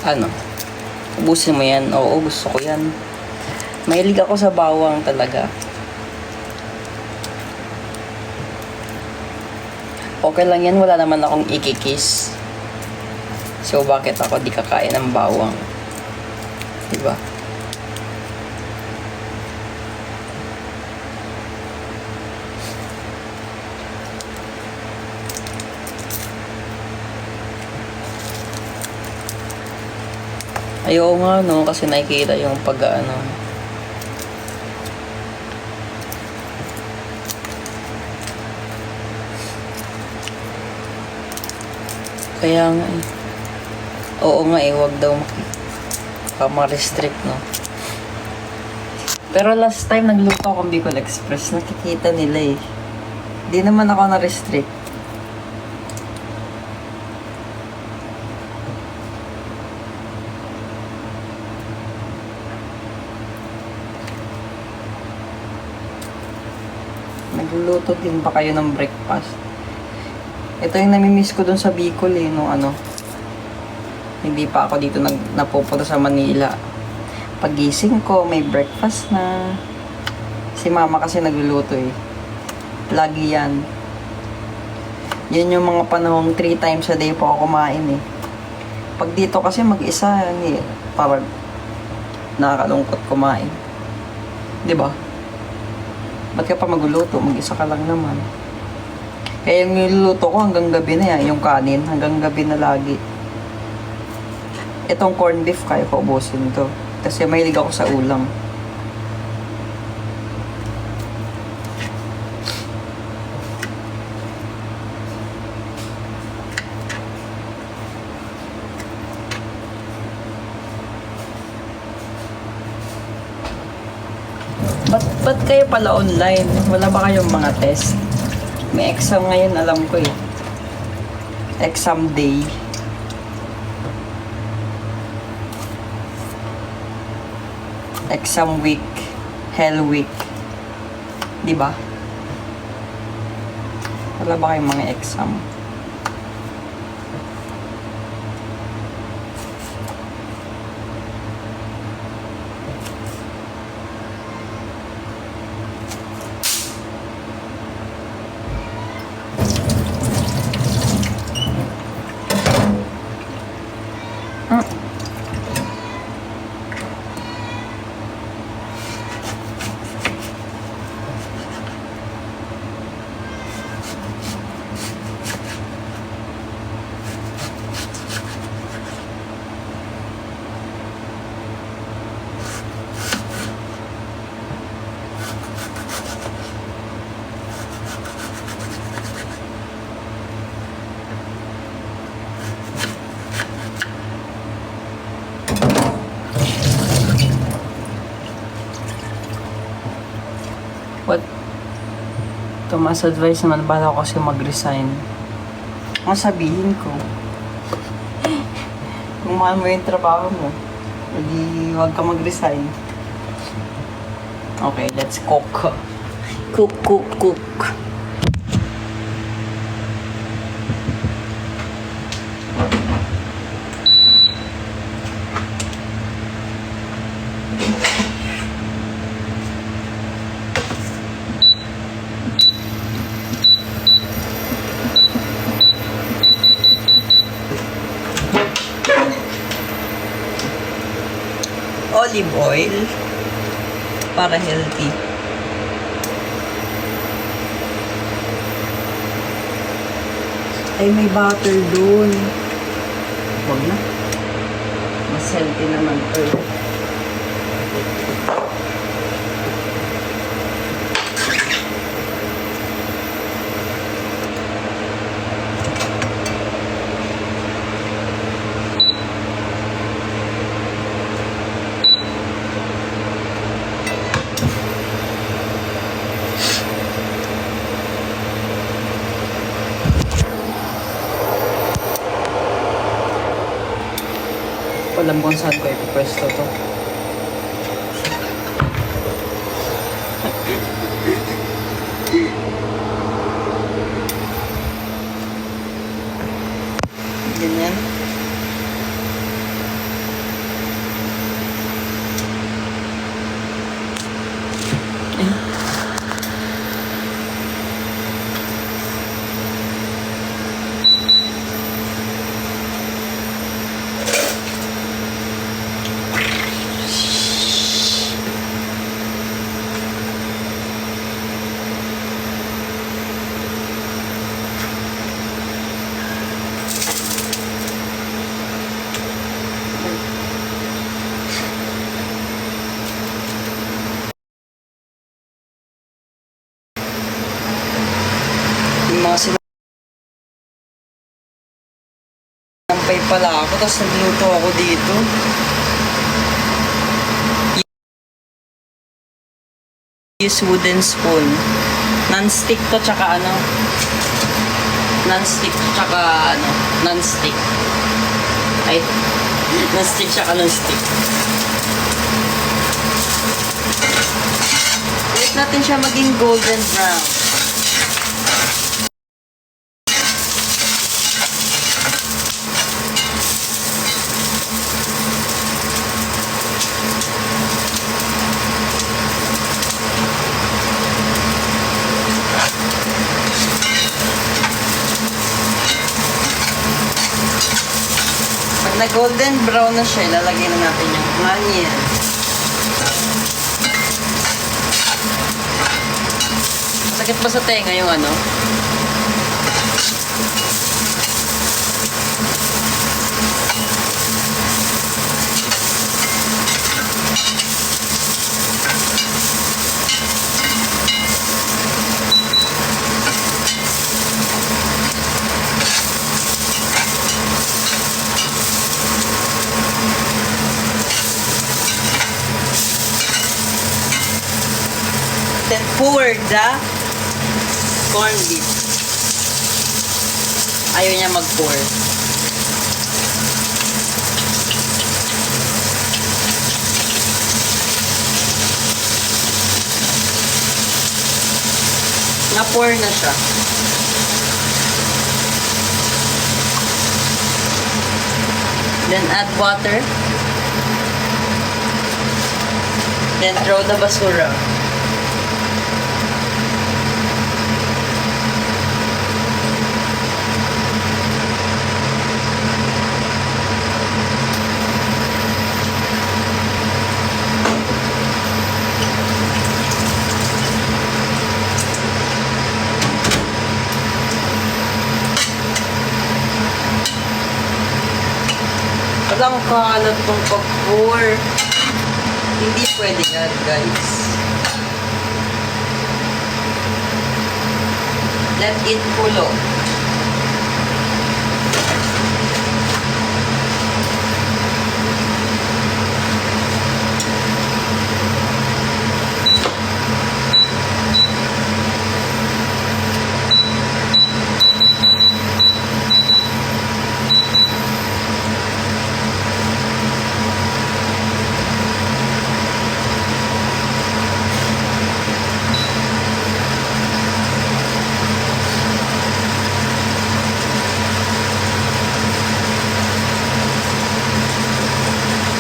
Ano? Ubusin mo yan. Oo, gusto ko yan. Mahilig ako sa bawang talaga. Okay lang yan, wala naman akong ikikis. So, bakit ako di kakain ng bawang? Diba? Ayaw nga, no? Kasi nakikita yung pag-ano. Kaya nga eh. Oo nga eh, wag daw ma-restrict, no? Pero last time nagluto akong Bicol Express, nakikita nila eh. Di naman ako na-restrict. Nagluluto din ba kayo ng breakfast? Ito yung namimiss ko dun sa Bicol eh, no ano. Hindi pa ako dito napupunta sa Manila. Pagising ko, may breakfast na. Si mama kasi nagluluto eh. Lagi yan. Yan yung mga panahong 3 times a day po ako kumain eh. Pag dito kasi mag-isa, eh, parang nakakalungkot kumain. 'Di ba? Ba't ka pa magluluto? Mag-isa ka lang naman. Kaya yung niluluto ko hanggang gabi na yan, yung kanin, hanggang gabi na lagi. Itong corned beef, kaya ko ubusin to. Kasi mahilig ako sa ulam. Ba't kayo pala online? Wala ba kayong mga test? May exam ngayon, alam ko eh. Exam day. Exam week. Hell week. Diba? Wala ba kayong mga exam? What? Tumas advice naman, bala ko kasi mag-resign. Ang sabihin ko, kung mahal mo yung trabaho mo, hindi huwag ka mag-resign. Okay, let's cook. Cook. Olive oil para healthy. Ay, may butter dun. Huwag na. Mas healthy naman to. Alam kung saan ko ipipwesto to. Ganyan. pala ako, tapos nagluto ako dito. Use wooden spoon. Non-stick to, tsaka ano. Non-stick, tsaka ano. Non-stick. Ay, non-stick, tsaka non-stick. Wait natin siya maging golden brown. Pag na golden brown na siya, ilalagay na natin yung onion. Masakit ba sa tenga yung ano? Then pour the corned beef. Ayaw niya mag-pour. Na-pour na siya. Then add water. Then throw the basura. Walang kalat tong pag-pour. Hindi pwede yan, guys. Let it kulo.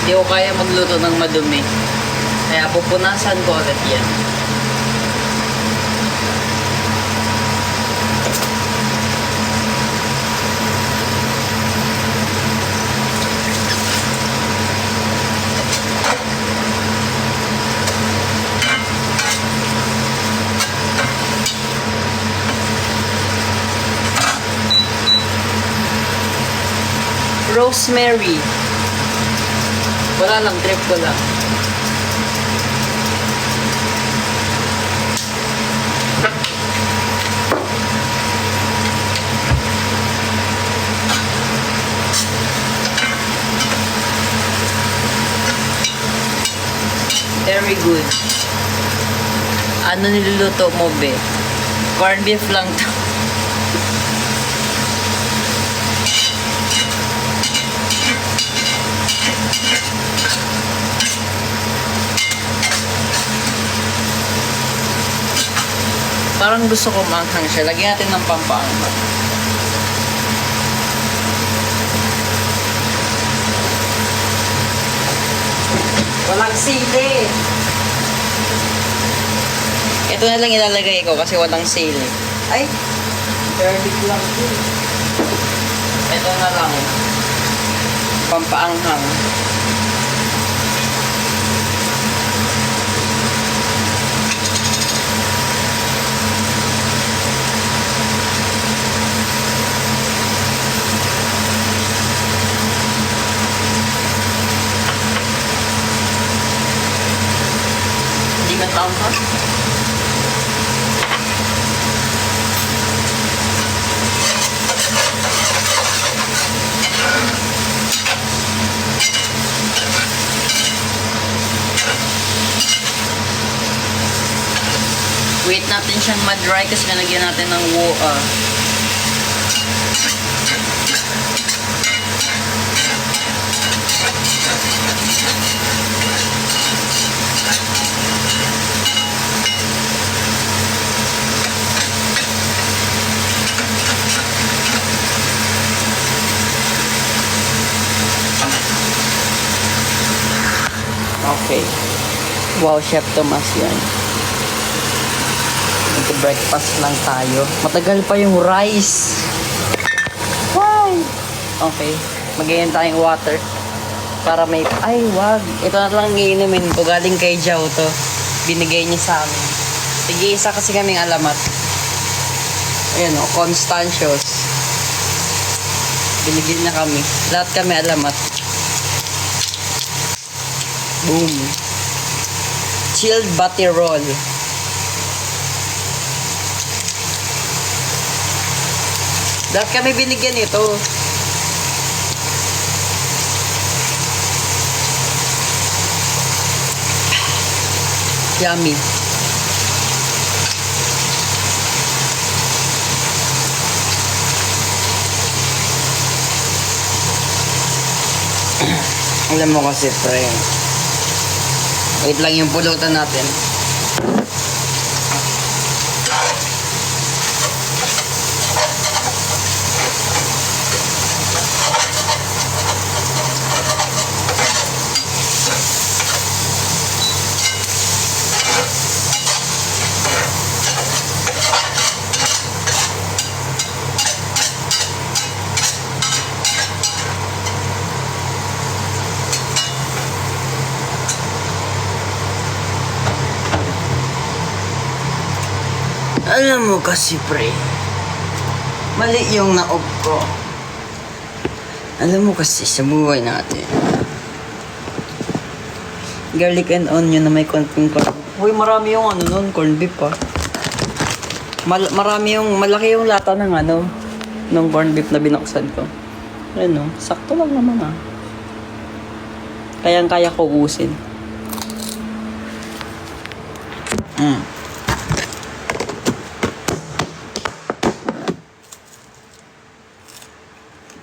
Hindi ko kaya magluto ng madumi. Kaya pupunasan ko agad yan. Rosemary. Wala lang, trip ko lang. Very good. Ano niluluto mo, be? Corned beef lang to. Parang gusto ko manghang siya. Lagyan natin ng pampaanghang. Walang sili. Ito na lang ilalagay ko kasi walang sili. Ay, garlic lang din. Ito na lang. Pampaanghang. Matanghang. natin siyang ma-dry kasi nalagyan natin ng Okay. Wow, Chef Tomas yan. Breakfast lang tayo. Matagal pa yung rice. Why? Okay. Magayon tayong water. Para may... Ay, wag. Ito na lang iinumin ko. Galing kay Jau to. Binigay niya sa amin. Sige, isa kasi kaming alamat. Ayan o, Constantius. Binigyan niya kami. Lahat kami alamat. Boom. Chilled butter roll. Lahat kami binigyan ito. Yummy. Alam mo kasi, pre. Wait lang yung pulutan natin. Alam mo kasi, pre, mali yung naob ko. Alam mo kasi sa buhay natin, garlic and onion na may konting corn. Uy, marami yung ano nun, corned beef pa. Marami yung, malaki yung lata ng ano, ng corned beef na binuksan ko. Ano, sakto lang naman ah. Kayang-kaya ko ubusin.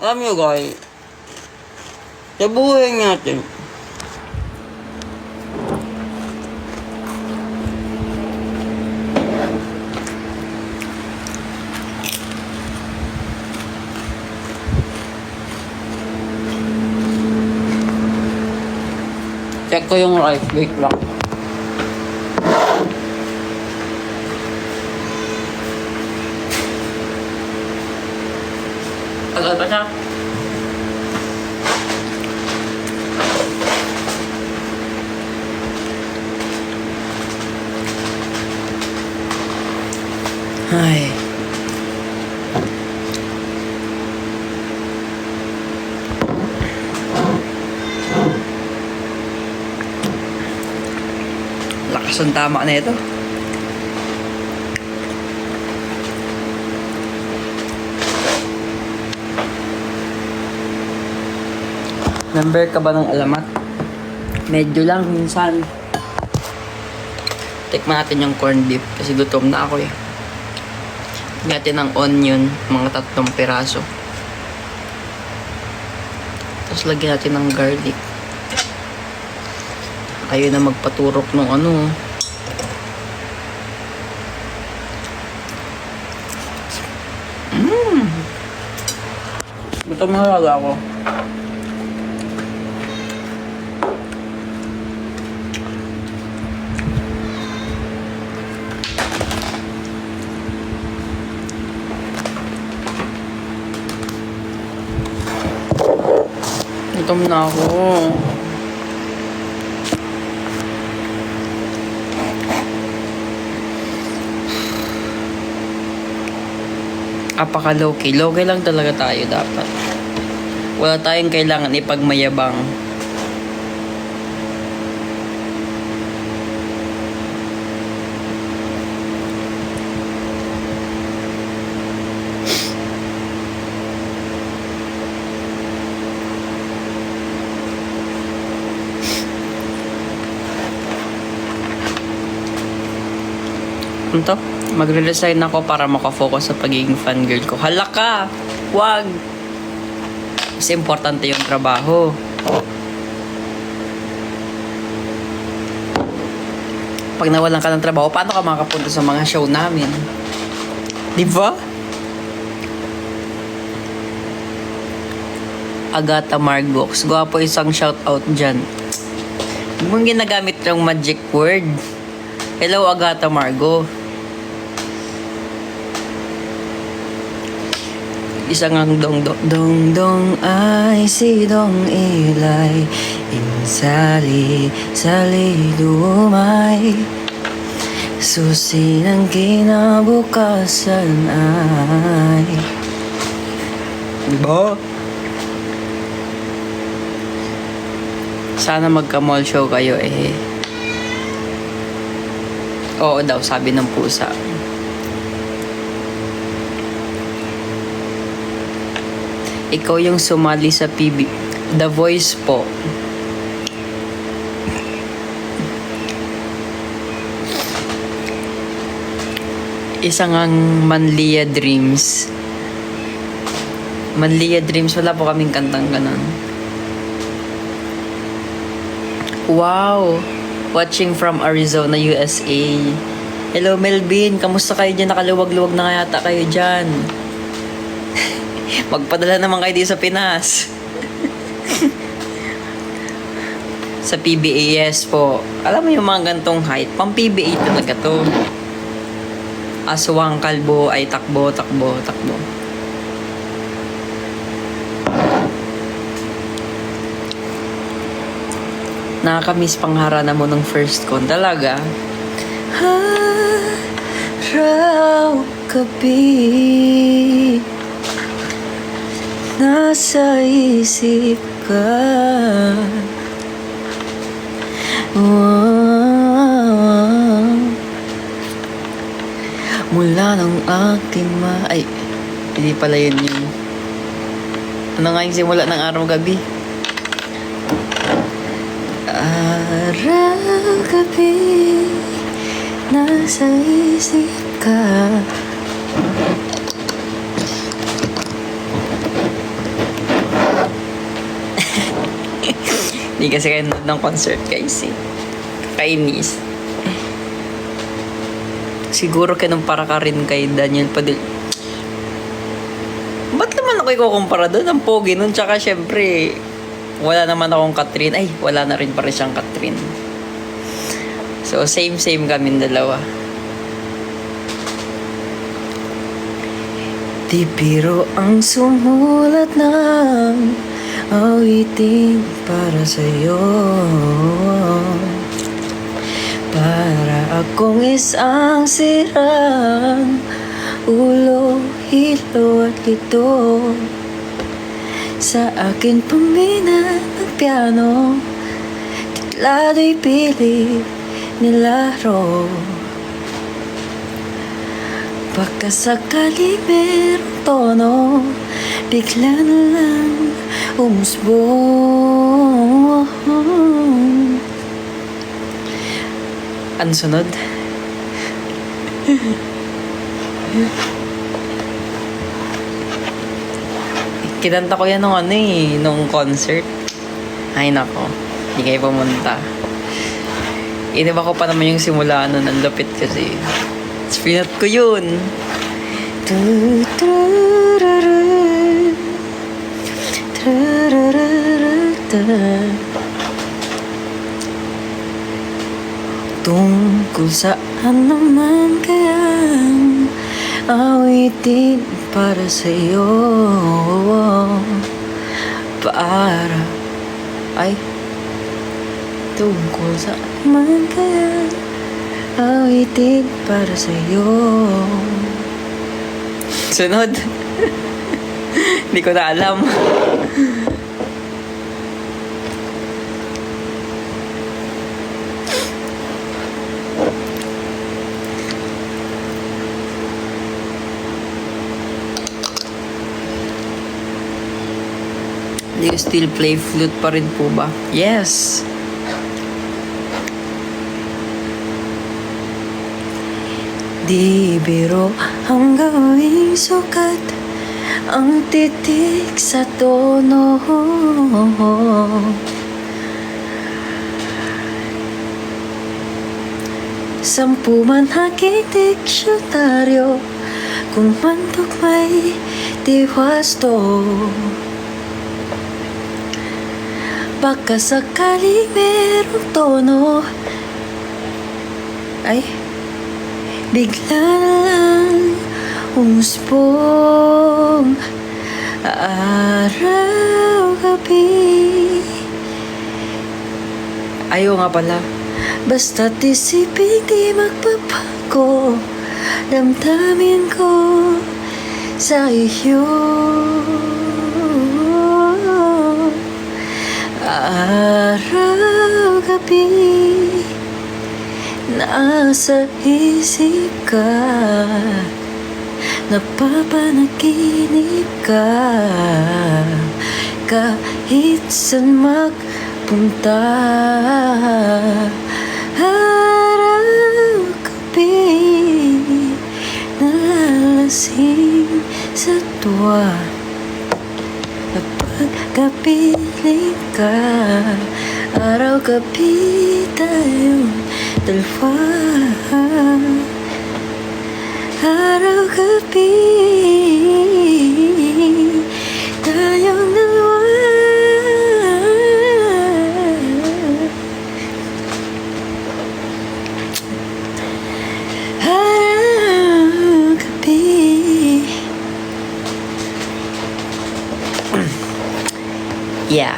Alam nyo guys, sa buhay natin, check ko yung rice, wait lang. Tagal pa siya. Ay. Lakas ang tama na ito. Member ka ba ng alamat? Medyo lang minsan. Tikman natin yung corned beef kasi gutom na ako eh. Natin ng onion, mga 3 piraso. Tapos lagyan natin ng garlic. Ayaw na magpaturok ng ano. Gutom na talaga ako. Gutom na ako. Apaka low-key. Low-key lang talaga tayo dapat. Wala tayong kailangan ipagmayabang. Ano to? Magre-resign ako para makafocus sa pagiging fangirl ko. Hala ka! Wag! Mas importante yung trabaho. Pag nawalan ka ng trabaho, paano ka makapunta sa mga show namin? Di ba? Agatha Margox. Gwapo isang shoutout dyan. Huwag mong ginagamit yung magic word. Hello, Agatha Margo. Isang ang dong ay si dong ilay sali dumay susi ng kinabukasan ay diba? Sana magka-mall show kayo eh. Oo daw, sabi ng pusa. Ikaw yung sumali sa PB. The Voice po. Isang ang Manlia Dreams. Manlia Dreams, wala po kaming kantang ganon. Wow! Watching from Arizona, USA. Hello Melvin, kamusta kayo dyan? Nakaluwag-luwag na nga yata kayo dyan. Magpadala naman kayo dito sa Pinas. Sa PBAS po. Alam mo yung mga gantong height, pang PBA talaga to. Aswang kalbo ay takbo. Nakakamiss pangharana mo ng first con. Talaga? Araw, gabi, nasa isip ka. Mula ng aking ay, hindi pala yun yun. Ano nga yung simula ng araw gabi? Araw gabi, nasa isip ka. Hindi kasi kayo nanood ng concert guys eh. Kainis. Siguro kinumpara ka rin kay Daniel Padilla. Ba't naman ako ikukumpara doon? Ang pogi nun. Tsaka syempre, wala naman akong Catherine. Ay, wala na rin pa rin siyang Catherine. So, same kami dalawa. Di biro ang sumulat ng awitin para sa'yo. Para akong isang sirang ulo, hilo at lito. Sa akin pumina ng piano, titlado'y pilit nilaro. Pagkasakali merong tono, bigla na lang umusbong. Ano sunod? Kinanta ko yan nung nung concert. Ay nako, hindi kayo pumunta. Iniba ko pa naman yung simula nun, ang lupit kasi. Pinat ko yun. Tungkol saan naman kayang awitin para sa'yo. Para ay tungkol saan naman kayang awitin para sa'yo. Sunod. Hindi ko na alam. Do you still play flute pa rin po ba? Yes. Di biro ang gawing sukat ang titik sa tono. Sampu man aking diksyonaryo, kung mantok may diwasto. Baka sakaling merong tono ay bigla na lang umusbong. Araw, gabi, ayaw nga pala. Basta't isipin di magbabago damdamin ko sa iyo. Araw, gabi, nasa isip ka, napapanaginip ka, kahit saan magpunta. Araw, gabi, nalalasing sa tuwa, napagkapiling ka. Araw, gabi, tayong dalawa. Araw, gabi, tayong dalawa. Araw, gabi. Yeah.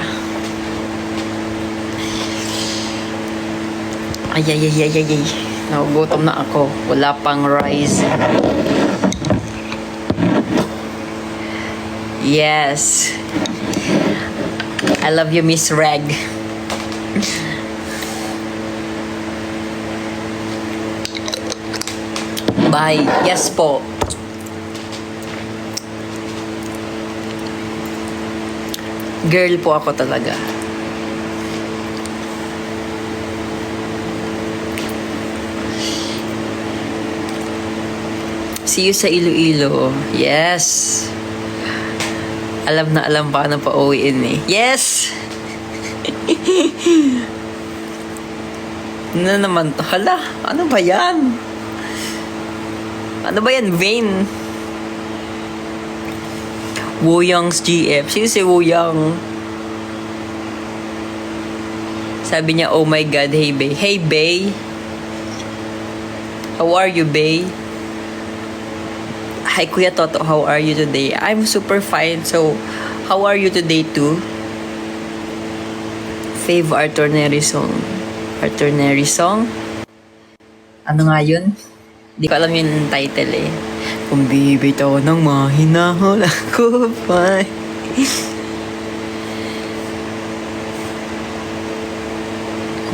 Ay. Nagugutom na ako. Wala pang rice. Yes. I love you, Miss Reg. Bye. Yes po. Girl po ako talaga. See you sa Iloilo. Yes. Alam na alam paano pa uwiin eh. Yes! Ano naman to? Hala, ano ba yan? Ano ba yan, Vane? Wuyang's GF. Sino si Wuyang? Sabi niya, oh my God, hey Bay. Hey Bay. How are you, Bay? Hi, Kuya Toto. How are you today? I'm super fine. So, how are you today too? Fave Arthur Neri song. Arthur Neri song? Ano nga yun? Di ko alam yung title eh. Kung bibitaw ng mahinahon ako pa.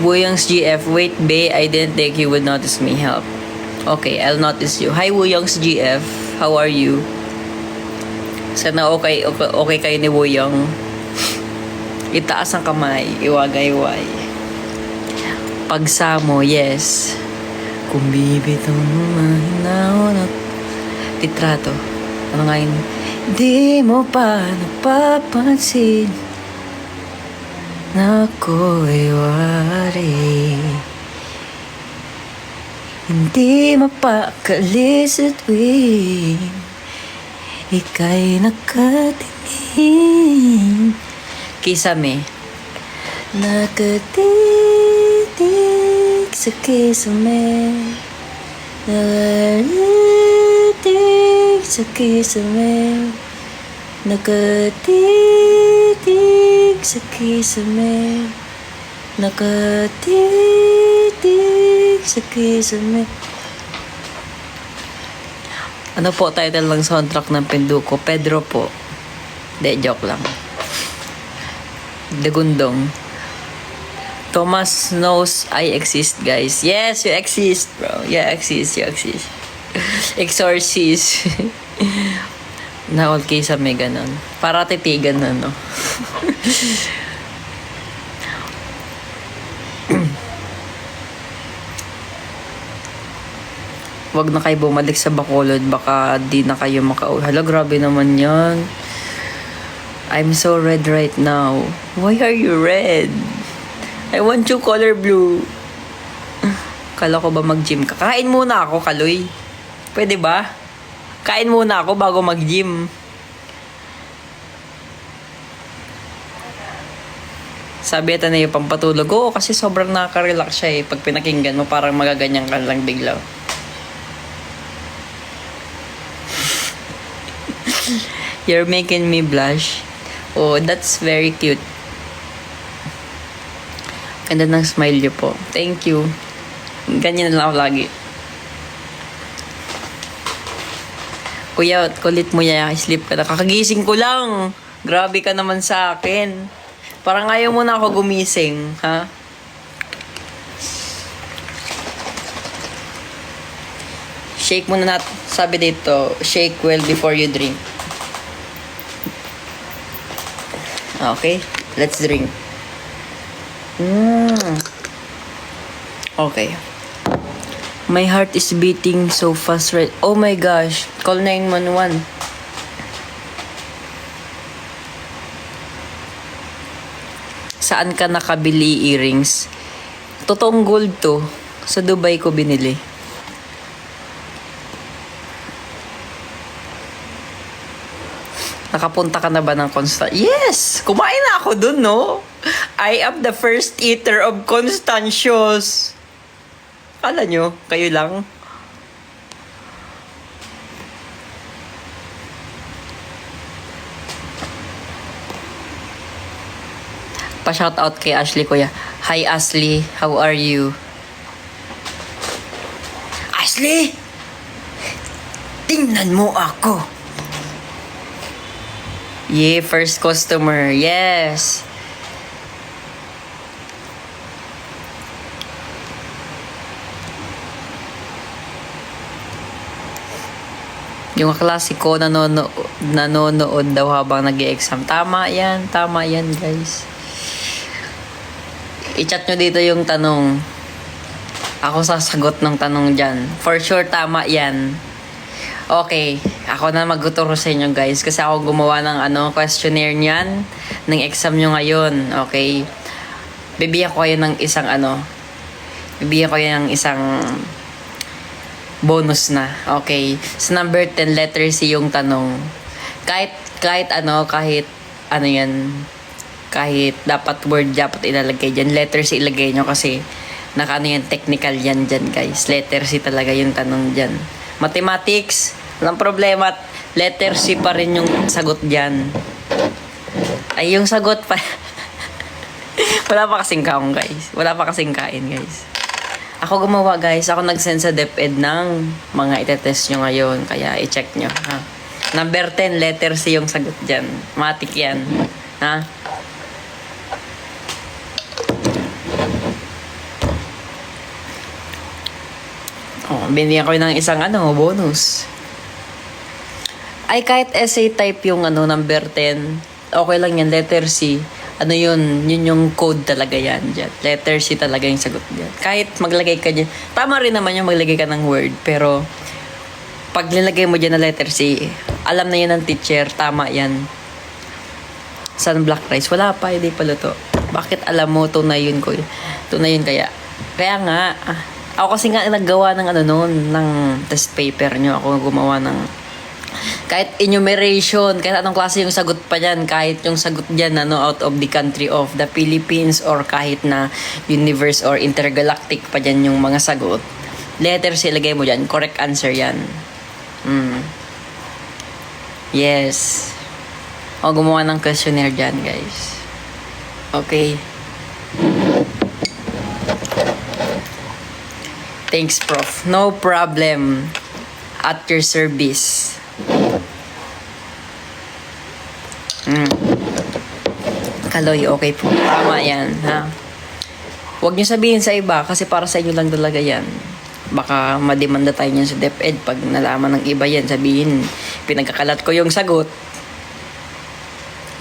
Wuyang's GF. Wait, Bay. I didn't think you would notice me. Help. Okay, I'll notice you. Hi, Wuyang's GF. How are you? Sana okay kayo ni Wuyang. Itaas ang kamay. Iwagayway. Pagsamo, yes. Kung bibitaw mo mahinahon at litrato. Ano nga yun? Di mo pa napapansin na ako'y wari. Hindi mapakali sa tuwing ika'y nakatingin. Kisame. Nakatitig sa kisame. Nakatitig sa kisame. Nakatitig sa kisame. Nakatitig sa kisame. Ano po title ng soundtrack ng Pinduko? Pedro po. De, joke lang. Dagundong. Thomas knows I exist, guys. Yes, you exist, bro. Yeah, exist, you exist. Exorcist. Na all case may ganon. Para titigan na, no? Wag na kayo bumalik sa Bacolod. Baka di na kayo makauwi. Hala, grabe naman yan. I'm so red right now. Why are you red? I want you color blue. Kala ko ba mag-gym ka? Kain muna ako, Kaloy. Pwede ba? Kain muna ako bago mag-gym. Sabi ito na yung pampatulog. Oo, kasi sobrang nakaka-relax siya eh. Pag pinakinggan mo, parang magaganyan ka lang bigla. You're making me blush. Oh, that's very cute. Ganda ng smile niyo po. Thank you. Ganyan na lang ako lagi. Kuya, kulit mo yan. Sleep ka na. Kakagising ko lang. Grabe ka naman sa akin. Parang ayaw mo na ako gumising. Ha? Shake muna natin. Sabi dito, shake well before you drink. Okay, let's drink. Okay. My heart is beating so fast right. Oh my gosh. Call 911. Saan ka nakabili earrings? Totoong gold to. Sa Dubai ko binili. Nakapunta ka na ba ng Constant? Yes! Kumain na ako dun, no? I am the first eater of Constantius. Kala nyo, kayo lang? Pa-shoutout kay Ashley, kuya. Hi, Ashley. How are you? Ashley! Tingnan mo ako. Yeah, first customer. Yes. Yung klasiko nanonood daw habang nag-i-exam. Tama yan guys. I-chat nyo dito yung tanong. Ako sasagot ng tanong dyan. For sure, tama yan. Okay, ako na magtuturo sa inyo guys. Kasi ako gumawa ng questionnaire niyan. Ng exam nyo ngayon. Okay. Bibigyan ko kayo ng isang Bibigyan ko kayo ng isang bonus na. Okay. Sa number 10, letter C yung tanong. Kahit yan, kahit dapat word dapat ilalagay dyan, letter C ilagay nyo kasi yan, technical yan dyan guys. Letter C talaga yung tanong dyan. Mathematics, walang problema, letter C pa rin yung sagot dyan. Ay, yung sagot pa wala pa kasing kaon guys. Wala pa kasing kain guys. Ako gumawa guys. Ako nag-send sa DepEd ng mga itetest nyo ngayon. Kaya i-check nyo. Ha? Number 10, letter C yung sagot dyan. Matik yan. Ha? Oh, binigyan ko ng isang bonus. Ay, kahit essay type yung number 10, okay lang yan, letter C. Yun yung code talaga yan dyan. Letter C talaga yung sagot dyan. Kahit maglagay ka dyan, tama rin naman yung maglagay ka ng word, pero pag nilagay mo dyan na letter C, alam na yan ng teacher, tama yan. Sun black rice, wala pa, hindi pa luto. Bakit alam mo, tunay yun kaya. Kaya nga, ako kasi nga naggawa ng ng test paper nyo. Ako gumawa ng kahit enumeration, kahit anong klase yung sagot pa dyan, kahit yung sagot dyan out of the country of the Philippines or kahit na universe or intergalactic pa dyan yung mga sagot, letters ilagay mo dyan, correct answer yan. Yes. O gumawa ng questionnaire dyan guys. Okay. Thanks, Prof. No problem. At your service. Kaloy, okay po. Tama yan, ha? Huwag nyo sabihin sa iba kasi para sa inyo lang talaga yan. Baka mademanda tayo niyan sa DepEd pag nalaman ng iba yan. Sabihin, pinagkakalat ko yung sagot.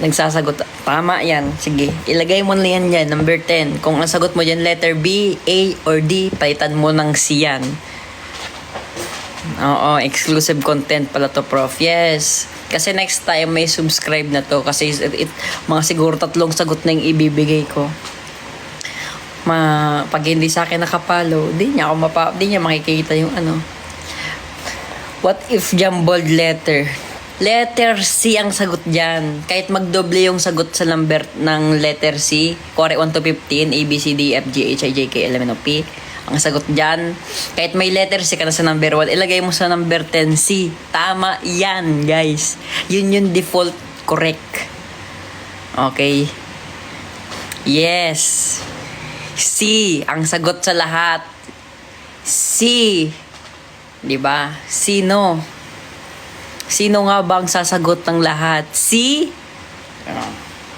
Nagsasagot. Tama yan. Sige, ilagay mo na yan dyan. Number 10. Kung ang sagot mo dyan, letter B, A, or D, palitan mo ng C yan. Oo, exclusive content pala to, Prof. Yes. Kasi next time may subscribe na to. Kasi mga siguro 3 sagot na yung ibibigay ko. Pag hindi sa akin nakapalo, di niya makikita yung ano. What if jumbled letter? Letter C ang sagot dyan. Kahit magdoble yung sagot sa number ng letter C, correct 1 to 15, A, B, C, D, F, G, H, I, J, K, L, M, N, O, P. Ang sagot dyan, kahit may letter C ka na sa number 1, ilagay mo sa number 10, C. Tama yan, guys. Yun yung default correct. Okay. Yes. C, ang sagot sa lahat. C. Diba? Sino? Sino nga ba ang sasagot ng lahat? C?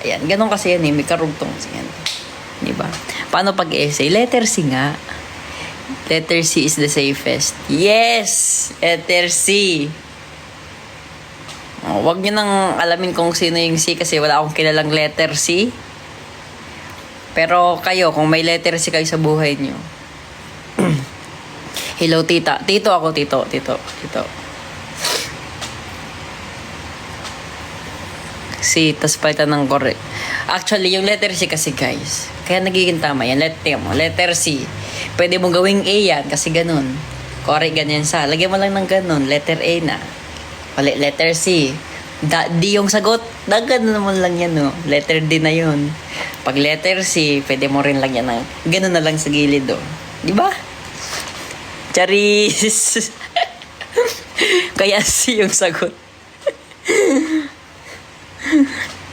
Ayan, ganun kasi yan eh. May karugtong kasi yan. Diba? Paano pag-essay? Letter C nga. Letter C is the safest. Yes! Letter C. Wag nyo nang alamin kung sino yung C kasi wala akong kilalang letter C. Pero kayo, kung may letter C kayo sa buhay nyo. Hello, tita. Tito ako, tito. C, tas palitan ng correct. Actually, yung letter C kasi, guys, kaya nagiging tama yan. Letter C. Pwede mong gawing A yan kasi ganun. Correct, ganyan sa. Lagyan mo lang ng ganun. Letter A na. Letter C. D yung sagot. Ganun naman lang yan, no? Letter D na yun. Pag letter C, pwede mo rin lang yan ng ganun na lang sa gilid, oh. Di ba? Charis! Kaya C yung sagot.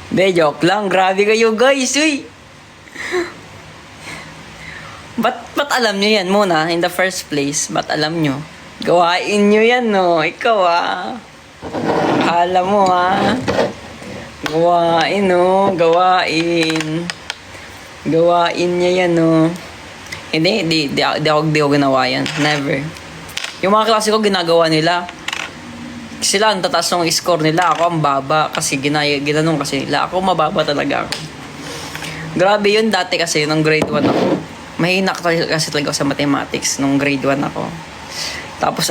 De, joke lang. Grabe kayo, guys. Uy! Ba't alam nyo yan muna in the first place? Ba't alam nyo? Gawain nyo yan, no? Ikaw, Akala mo, Gawain, no? Gawain. Gawain niya yan, no? Hindi ako ginawa yan. Never. Yung mga klase ko, ginagawa nila. Sila ang tataas ng score nila. Ako ang baba. Kasi ginanong kasi nila. Ako mababa talaga ako. Grabe yun dati kasi nung grade 1 ako. Mahina kasi talaga ako sa mathematics nung grade 1 ako. Tapos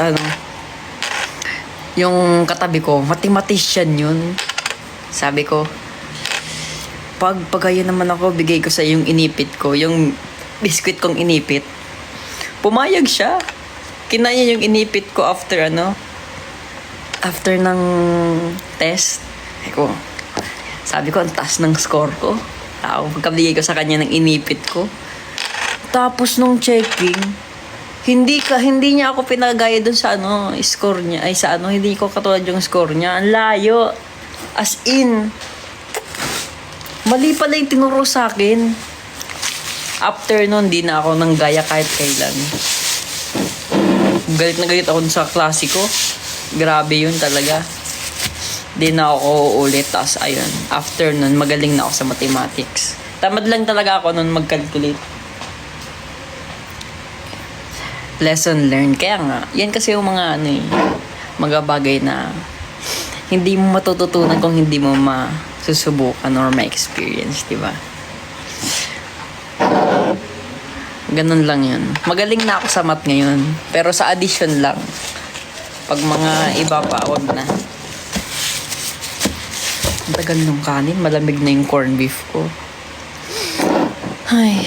yung katabi ko, mathematician yun. Sabi ko, pag kaya naman ako, bigay ko sa yung inipit ko, yung biskwit kong inipit. Pumayag siya. Kinaya yung inipit ko after ng test. Sabi ko, ang taas ng score ko. Pagkabigay ko sa kanya ng inipit ko. Tapos nung checking, hindi niya ako pinagaya dun sa score niya. Hindi ko katulad yung score niya. Ang layo. As in, mali pala yung tinuro sa akin. After nun, di na ako nang gaya kahit kailan. Galit na galit ako sa klase ko. Grabe yun talaga. Di na ako uulit. Tapos ayun, after nun, magaling na ako sa mathematics. Tamad lang talaga ako nun mag-calculate. Lesson learned. Kaya nga, yan kasi yung mga mga bagay na hindi mo matututunan kung hindi mo masusubukan or ma-experience, di ba? Ganun lang yun. Magaling na ako sa math ngayon. Pero sa addition lang. Pag mga iba pa, wag na. Ang tagal nung kanin. Malamig na yung corned beef ko. Ay.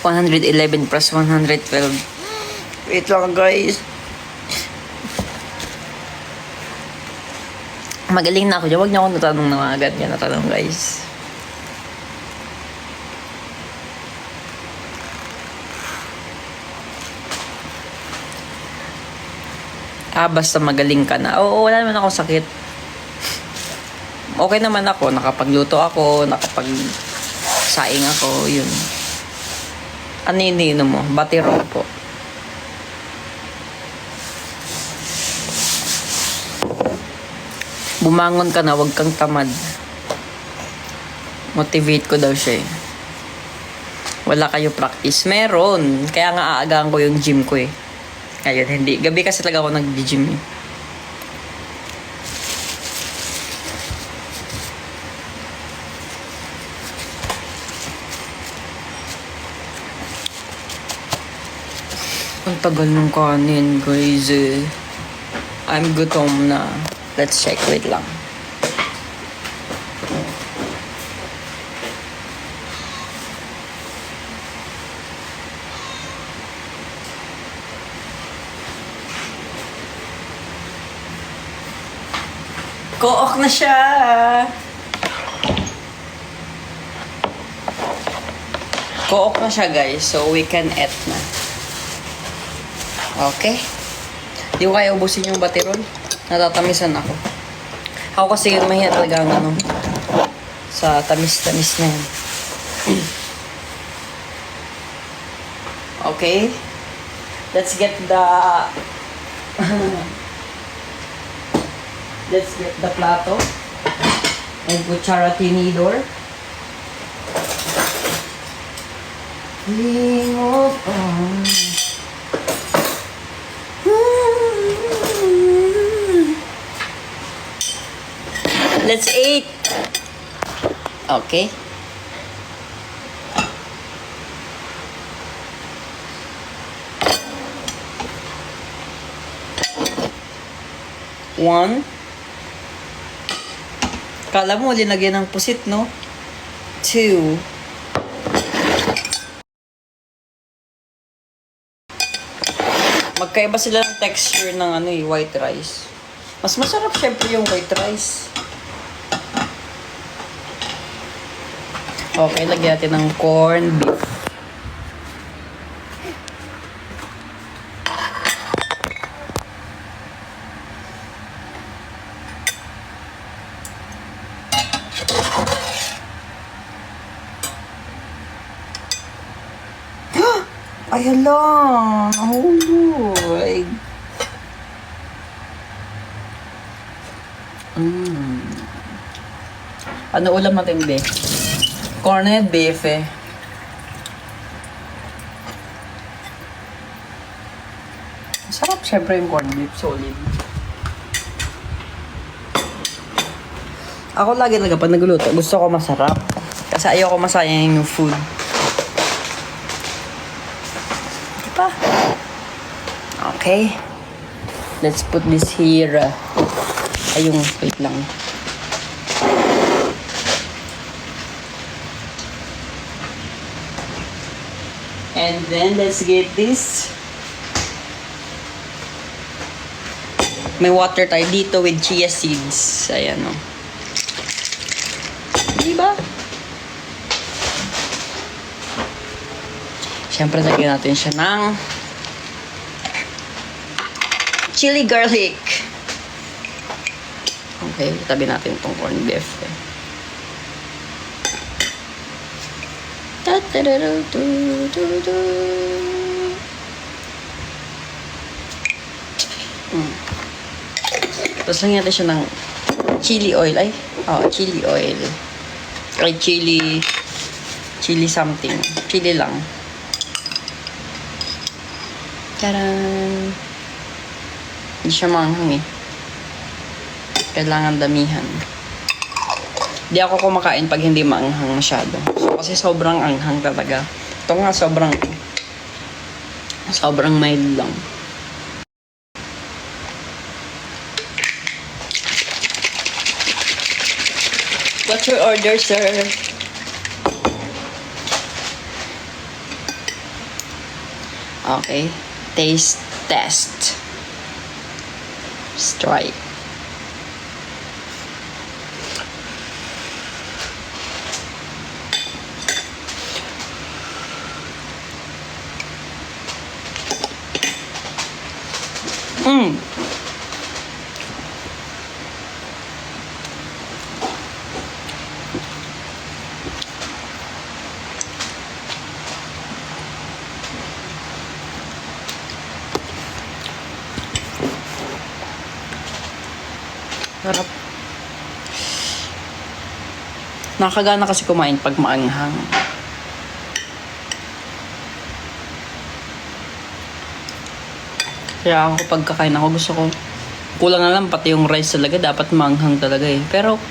$111 plus 112. Wait lang, guys. Magaling na ako dyan. Huwag niyo ako natanong na agad. Yan natanong, guys. Basta magaling ka na. Oo, wala naman ako sakit. Okay naman ako. Nakapagluto ako. Nakapag-saing ako. Yun. Ano yun mo? Batiro po. Bumangon ka na, wag kang tamad. Motivate ko daw siya eh. Wala kayo practice. Meron. Kaya nga aagaan ko yung gym ko eh. Ayun, hindi. Gabi kasi talaga ako nag-gym eh. Ang tagal ng kanin, guys. I'm gutom na. Let's check. Wait lang. Kook na siya! Kook na siya, guys. So, we can eat na. Okay? Di ko kaya ubusin yung batirol. Natatamisan ako. Ako kasi mahirap talaga ang ano, sa tamis-tamis na yan. Okay? Let's get the... Let's get the plato. And kutsara tinidor. Lingo pa. Let's eat. Okay. One. Kala mo, linagyan ng pusit, no? Two. Magkaiba sila ng texture ng ano white rice. Mas masarap syempre yung white rice. Okay, lagyan natin ng corned beef. Ay, hala. Nahulog. Ano ulam natin, be? Corned beef, eh. Sarap, syempre, yung corned beef. Solid. Ako lagi talaga pag nagluluto, gusto ko masarap. Kasi ayoko masayang yung food. Diba? Okay. Let's put this here. Ayun, wait lang. And then, let's get this. May water tayo dito with chia seeds. Ayan, o. Diba? Siyempre, lagyan natin siya ng chili garlic. Okay, tabi natin itong corned beef. Tapos lang natin siya ng chili oil. Ay, chili oil. Ay, chili something. Chili lang. Taran! Hindi siya maanghang eh. Kailangan damihan. Di ako kumakain pag hindi maanghang masyado. So, kasi sobrang anghang talaga. Ito nga, sobrang mild lang. What's your order, sir? Okay. Taste test. Let's try it. Sarap. Nakakagana kasi kumain pag maanghang. Kaya ako pag kakain ako, gusto ko kulang na lang pati yung rice talaga. Dapat maanghang talaga eh. Pero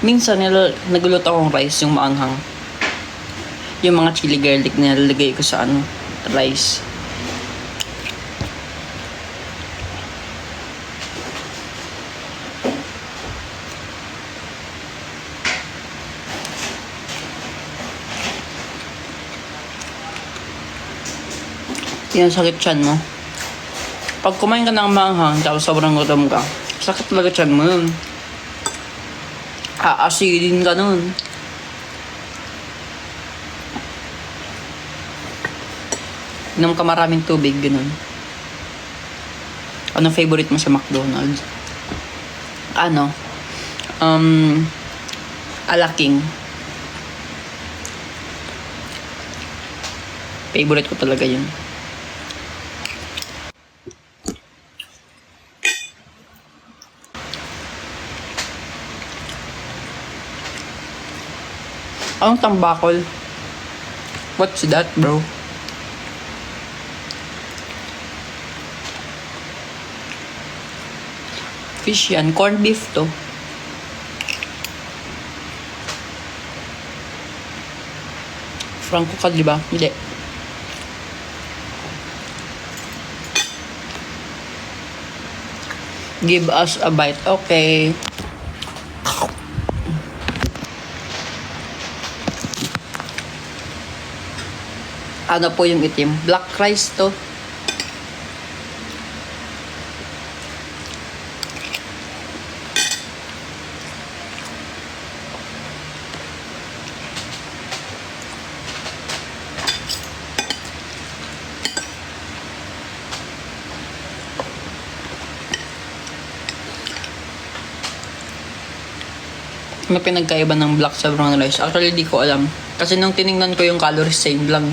minsan nagluluto akong rice yung maanghang. Yung mga chili garlic na nilalagay ko sa rice. Yan, sakit tiyan mo. Pag kumain ka ng maanghang, tapos sobrang gutom ka, sakit talaga tiyan mo yun. Aasidin ka nun. Inom ka maraming tubig, ganun. Anong favorite mo sa McDonald's? Ano? Alaking. Favorite ko talaga yun. Anong tambakol? What's that, bro? Fish yan. Corned beef to. Franco ka, di ba? Hindi. Give us a bite. Okay. Ano po yung itim? Black rice to. Ano pinagkaiba ng black sa brown rice? Actually, di ko alam. Kasi nung tiningnan ko yung calories, same lang.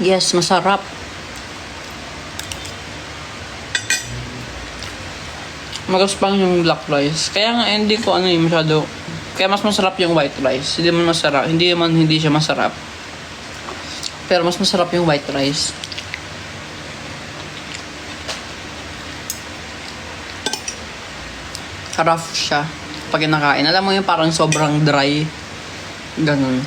Yes, masarap. Magaspang yung black rice. Kaya nga hindi ko masyado. Kaya mas masarap yung white rice. Hindi man masarap. Hindi siya masarap. Pero mas masarap yung white rice. Rough siya pag kinakain. Alam mo yung parang sobrang dry. Ganun.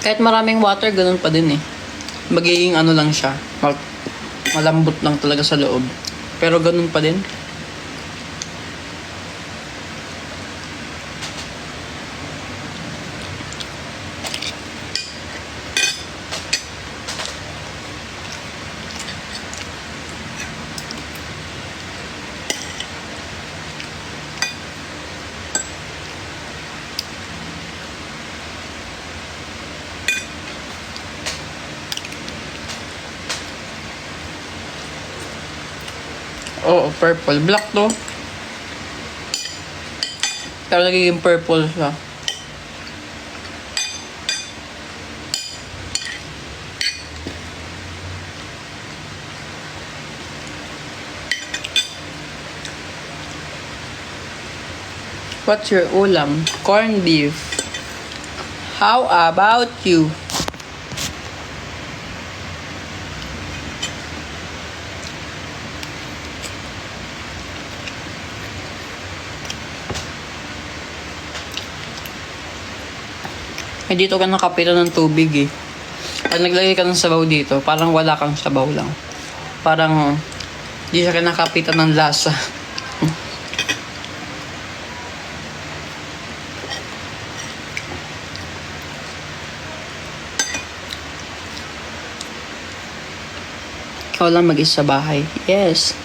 Kahit maraming water, ganun pa din eh. Magiging lang siya. Malambot lang talaga sa loob. Pero ganun pa din. Oo, purple. Black to. Pero nagiging purple siya. What's your ulam? Corned beef. How about you? Dito ka nakapitan ng tubig eh. Pag naglagay ka ng sabaw dito, parang wala kang sabaw lang. Parang di siya kinakapitan ng lasa. Ikaw lang mag-isa sa bahay. Yes.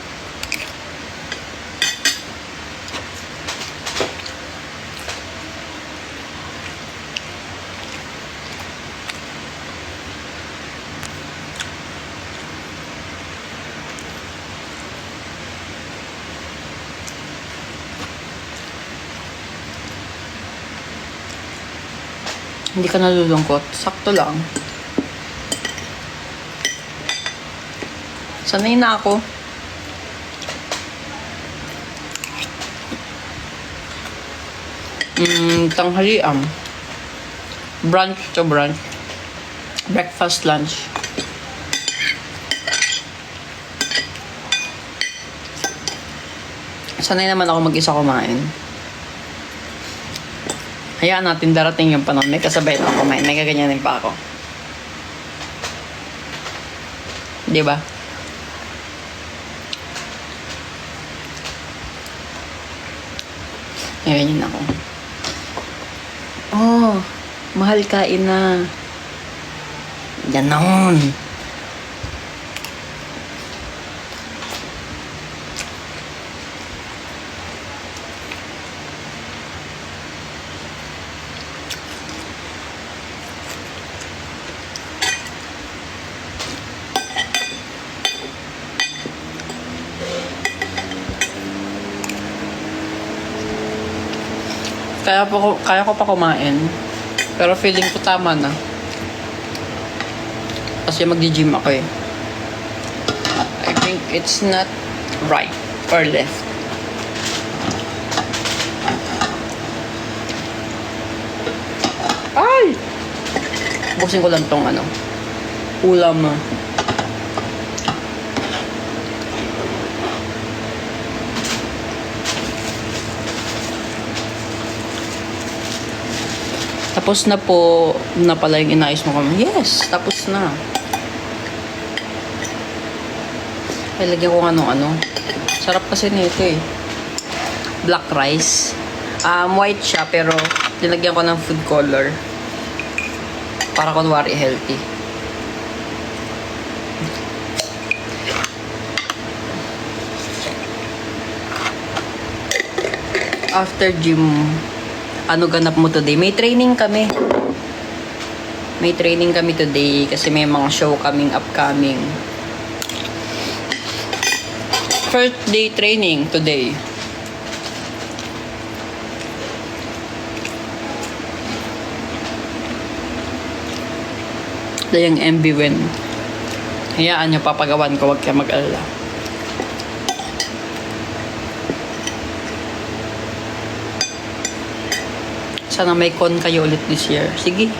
Hindi ka nalulungkot. Sakto lang. Sanay na ako. Tanghalian. Brunch to brunch. Breakfast, lunch. Sanay naman ako mag-isa kumain. Hayaan natin darating yung panahon. May kasabay na ako kumain. May kaganyanin pa ako. Diba? May ganyan ako. Oh, mahal kain na. Ganon. Kaya ko pa kumain. Pero feeling ko tama na. Kasi mag-gym ako eh. I think it's not right or left. Ay! Busin ko lang tong ulam. Tapos na po na pala yung inayos mo kami. Yes, tapos na. Ay, lagyan ko ano. Sarap kasi nito eh. Black rice. White siya pero nilagyan ko ng food color. Para kunwari healthy. After gym, ano ganap mo today? May training kami. May training kami today kasi may mga show kaming upcoming. First day training today. Ito yung MB Win. Hayaan nyo, papagawan ko. Huwag kayo mag-alala. Sana may con kayo ulit this year. Sige.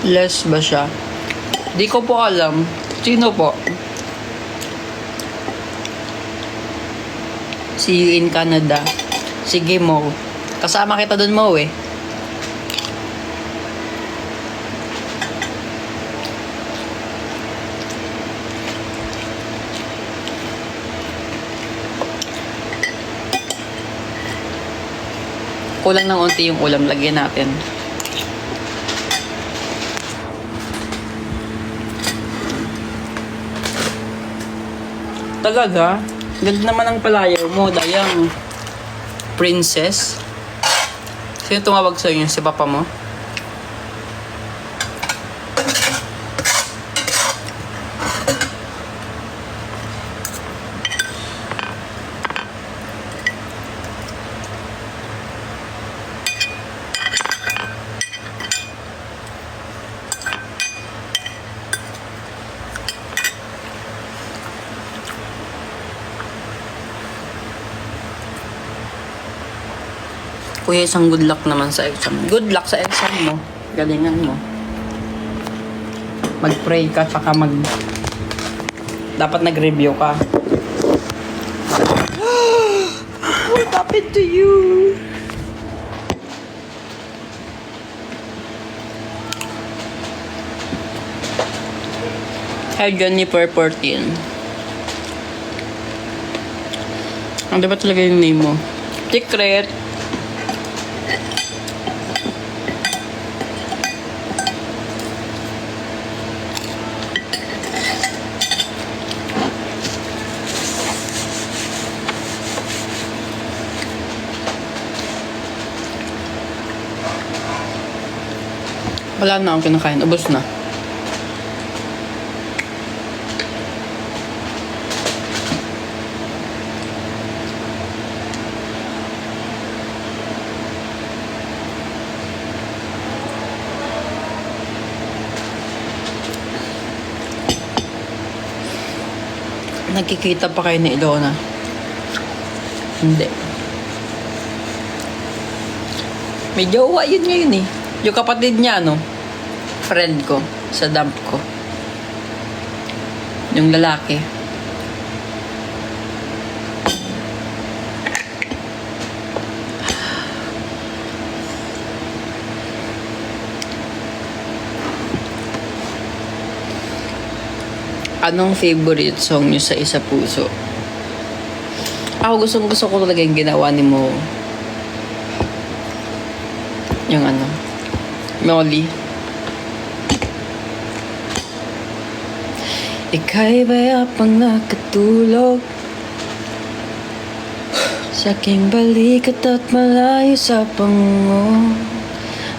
Less ba siya? Di ko po alam. Sino po? See you in Canada. Sige mo. Kasama kita dun mo eh. Kulang ng unti yung ulam. Lagyan natin. Talaga? Ganda naman ang palayaw mo, Dayang. Princess? Sino tumawag sa inyo? Si papa mo? Kuya, isang good luck naman sa exam. Good luck sa exam mo. Galingan mo. Mag-pray ka, tsaka dapat nag-review ka. What happened to you? Hi, Jennifer 14. Ano ba talaga yung name mo? Secret. Wala na akong kinakain. Ubos na. Nagkikita pa kayo ni Ilona? Hindi. May jowa yun ngayon eh. Yung kapatid niya, friend ko, sa dump ko. Yung lalaki. Anong favorite song nyo sa Isa Puso? Ako gusto ko talaga yung ginawa ni Mo. Yung Molly. Ika'y baya pang nakatulog sa aking balikat at malayo sa pango,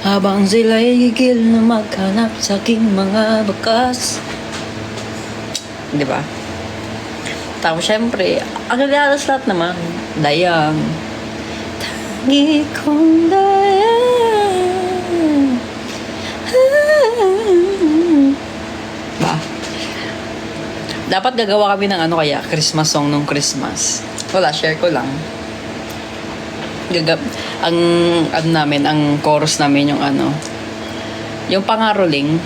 habang sila'y gigil na maghanap sa aking mga bakas. Diba? Tapos syempre, ang nagalas lahat naman, Dayang. Tangi kong Dayang. Ba? Dapat gagawa kami ng kaya, Christmas song nung Christmas. Wala, share ko lang. Ang chorus namin yung yung pangaroling.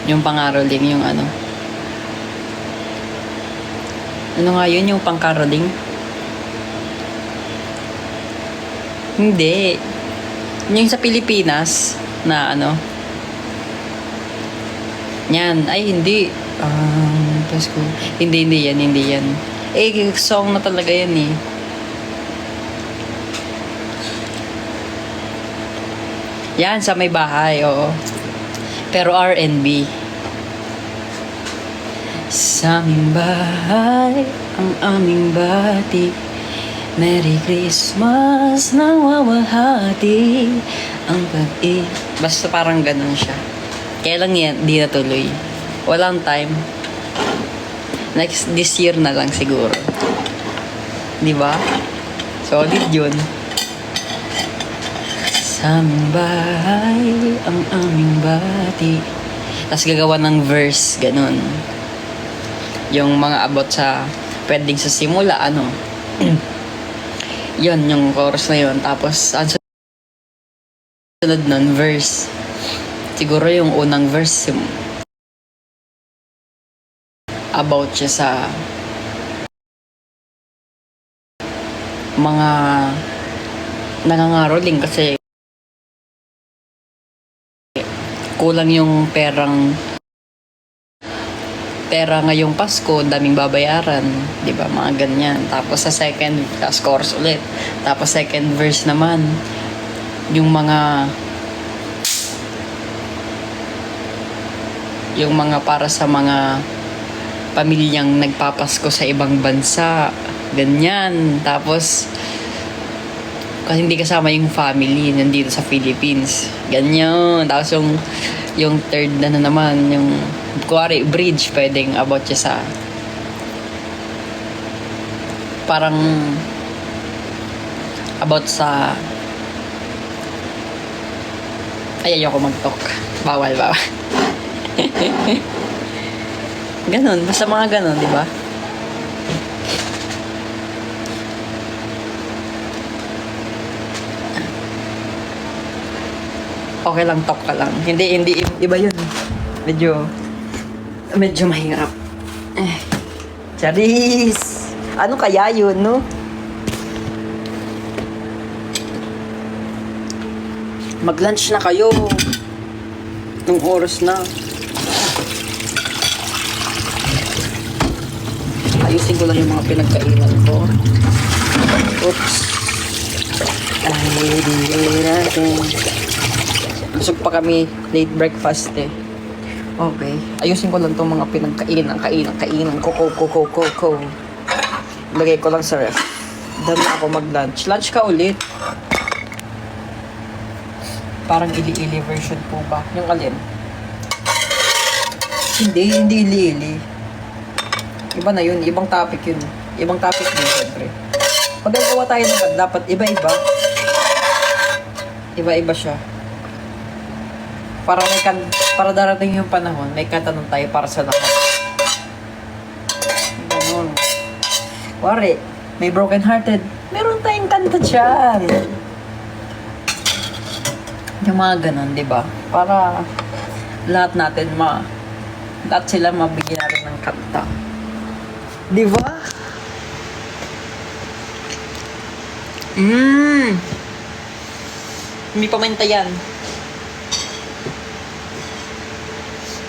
Yung pangaroling, yung ano nga yun, yung pangkaroling? Hindi. Yung sa Pilipinas, na yan. Ay, hindi. Pasko. Hindi yan. Song na talaga yan eh. Yan, sa may bahay, oo. Pero R&B. Sa aming bahay, ang aming bati, Merry Christmas nang wawahati ang basta parang ganun siya. Kaya lang yan, di natuloy. Walang time. This year na lang siguro. Diba? Solid yun. Sa aming bahay, ang aming bati. Tapos gagawa ng verse, ganun. Yung mga abot sa, pwedeng sa simula, yun, yung chorus na yun. Tapos, ang sunod nun, verse. Siguro yung unang verse, about siya sa mga nangangaroling kasi kulang yung pera ngayong Pasko, daming babayaran, 'di ba? Mga ganyan. Tapos sa second chorus ulit. Tapos second verse naman yung mga para sa mga pamilyang nagpapasko sa ibang bansa, ganyan. Tapos kasi hindi kasama yung family nandito sa Philippines, ganyan. Tapos yung third naman, yung kuwari bridge, pwedeng about siya sa parang about sa ayoko mag-talk, bawal ganun, basta mga ganun, di ba? Okay lang, talk ka lang. Hindi, iba yun. Medyo mahirap. Charis! Ano kaya yun, no? Mag-lunch na kayo. Nung oras na. Ayusin ko lang yung mga pinagkainan ko. Oops. Ay, di natin. Busog pa kami, late breakfast eh. Okay. Ayusin ko lang itong mga kainan ko. Lagay ko lang sa ref. Dami ako mag-lunch. Lunch ka ulit. Parang ili-ili version po ba? Yung alin? Hindi ili-ili. Iba na yun. Ibang topic yun. Ibang topic yun, syempre. Pag gagawa tayo naman, dapat iba-iba. Iba-iba siya. Para darating yung panahon, may katanong tayo para sa lahat. Wari, may broken hearted. Meron tayong kanta dyan. Yung mga ganun, di ba? Para lahat natin lahat sila mabigyan natin ng kanta. Di ba? Hindi paminta yan.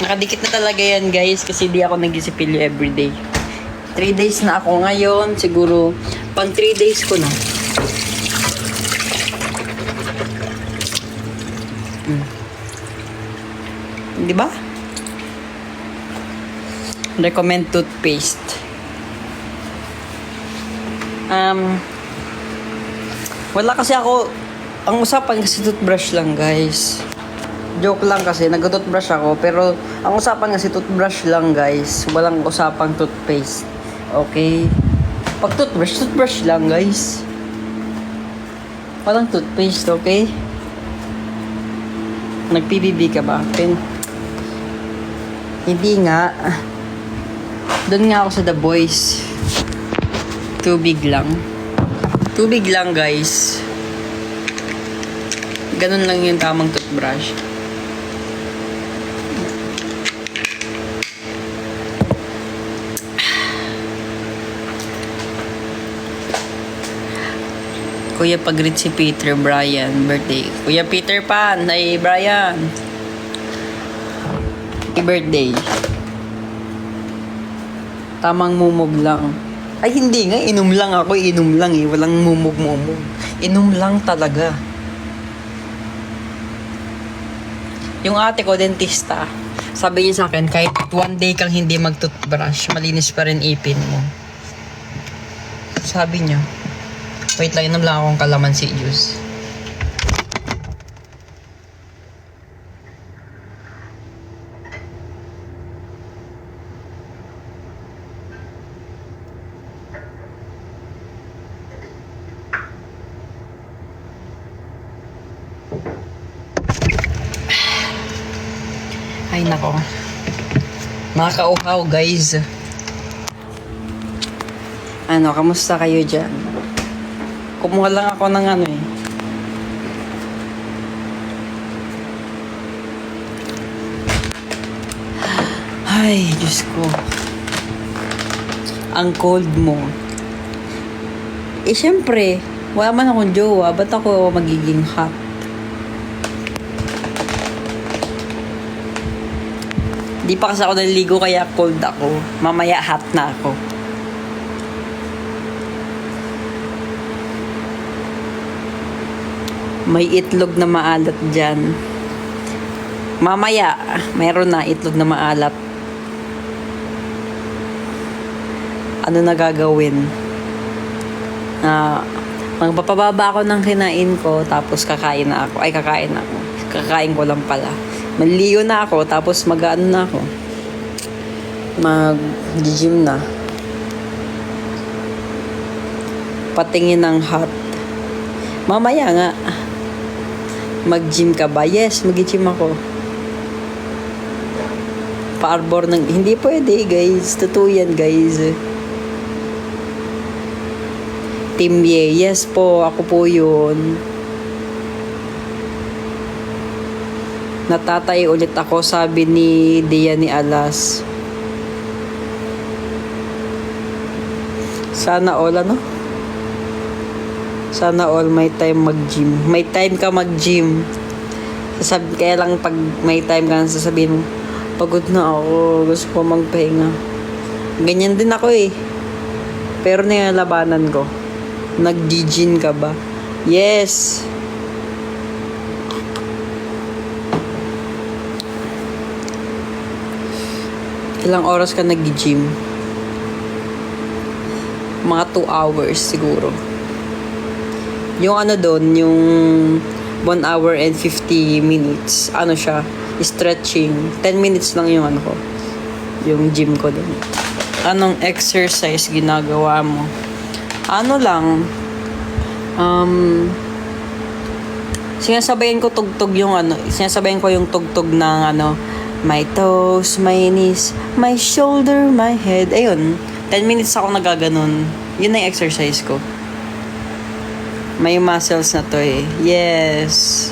Nakadikit na talaga yan, guys, kasi di ako nagisipilyo everyday. 3 days na ako ngayon. Siguro, pang 3 days ko na. Di ba? Recommend toothpaste. Wala kasi ako, ang usapan kasi toothbrush lang, guys. Joke lang kasi, nag-toothbrush ako, pero ang usapan kasi toothbrush lang, guys. Walang usapang toothpaste. Okay? Pag toothbrush lang, guys. Walang toothpaste, okay? Nag-PBB ka ba? Hindi nga. Doon nga ako sa The Boys. Tubig lang. Tubig lang, guys. Ganun lang yung tamang toothbrush. Kuya pag-greet si Peter Brian birthday. Kuya Peter Pan, ay Brian. Happy birthday. Tamang mumog lang. Ay hindi nga, inom lang ako, inom lang eh. Walang mumog-mumog. Inom lang talaga. Yung ate ko, dentista, sabi niya sa akin, kahit 1 day kang hindi mag-toothbrush, malinis pa rin ipin mo. Sabi niya. Wait lang, inom lang akong kalamansi juice. Ay nako. Nakakauhaw, guys. Ano, kamusta kayo dyan? Kumuha lang ako ng ano eh. Ay, Diyos ko. Ang cold mo. Eh, syempre, wala man akong jowa. Ba't ako magiging hot? Di pa kasi ako naliligo kaya cold ako. Mamaya hot na ako. May itlog na maalat dyan. Mamaya, mayroon na itlog na maalat. Ano na gagawin? Magpapababa ako ng kinain ko, tapos kakain na ako. Ay, kakain na ako. Kakain ko lang pala. Maliligo na ako, tapos mag-ano na ako. Mag-gym na. Patingin ng hot. Mamaya nga. Mag-gym ka ba? Yes, mag-gym ako. Pa-arbor ng... Hindi pwede, guys. Totoo yan, guys. Team Ye. Yes po, ako po yun. Natatay ulit ako, sabi ni Dia ni Alas. Sana all, ano? Sana all may time mag-gym. May time ka mag-gym. Kaya lang pag may time ka, sasabihin mo, pagod na ako, gusto ko magpahinga. Ganyan din ako eh. Pero nilalabanan ko. Nag-gym ka ba? Yes. Ilang oras ka nag-gym? Mga 2 hours siguro. Yung ano doon, yung 1 hour and 50 minutes. Ano siya? Stretching. 10 minutes lang yung ano ko. Yung gym ko doon. Anong exercise ginagawa mo? Ano lang. Sinasabayan ko tugtog yung ano. Sinasabayan ko yung tugtog ng ano. My toes, my knees, my shoulder, my head. Ayun. 10 minutes ako nagaganon. Yun na yung exercise ko. May muscles na to eh. Yes.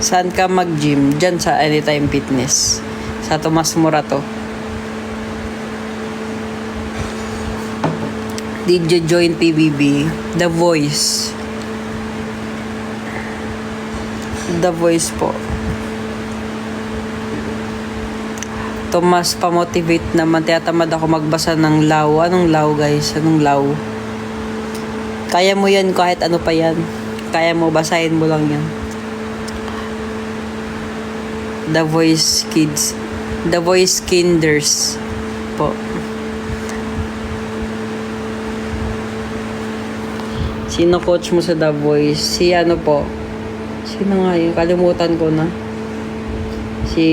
Saan ka mag-gym? Diyan sa Anytime Fitness. Sa Tomas Morato. Did you join PBB? The Voice. The Voice po. Tomas, pamotivate naman. Tiyatamad ako magbasa ng law. Anong law, guys? Anong law? Kaya mo yan kahit ano pa yan. Kaya mo, basahin mo lang yan. The Voice Kids. The Voice Kinders po. Sino coach mo sa The Voice? Si ano po? Sino nga yun? Kalimutan ko na. Si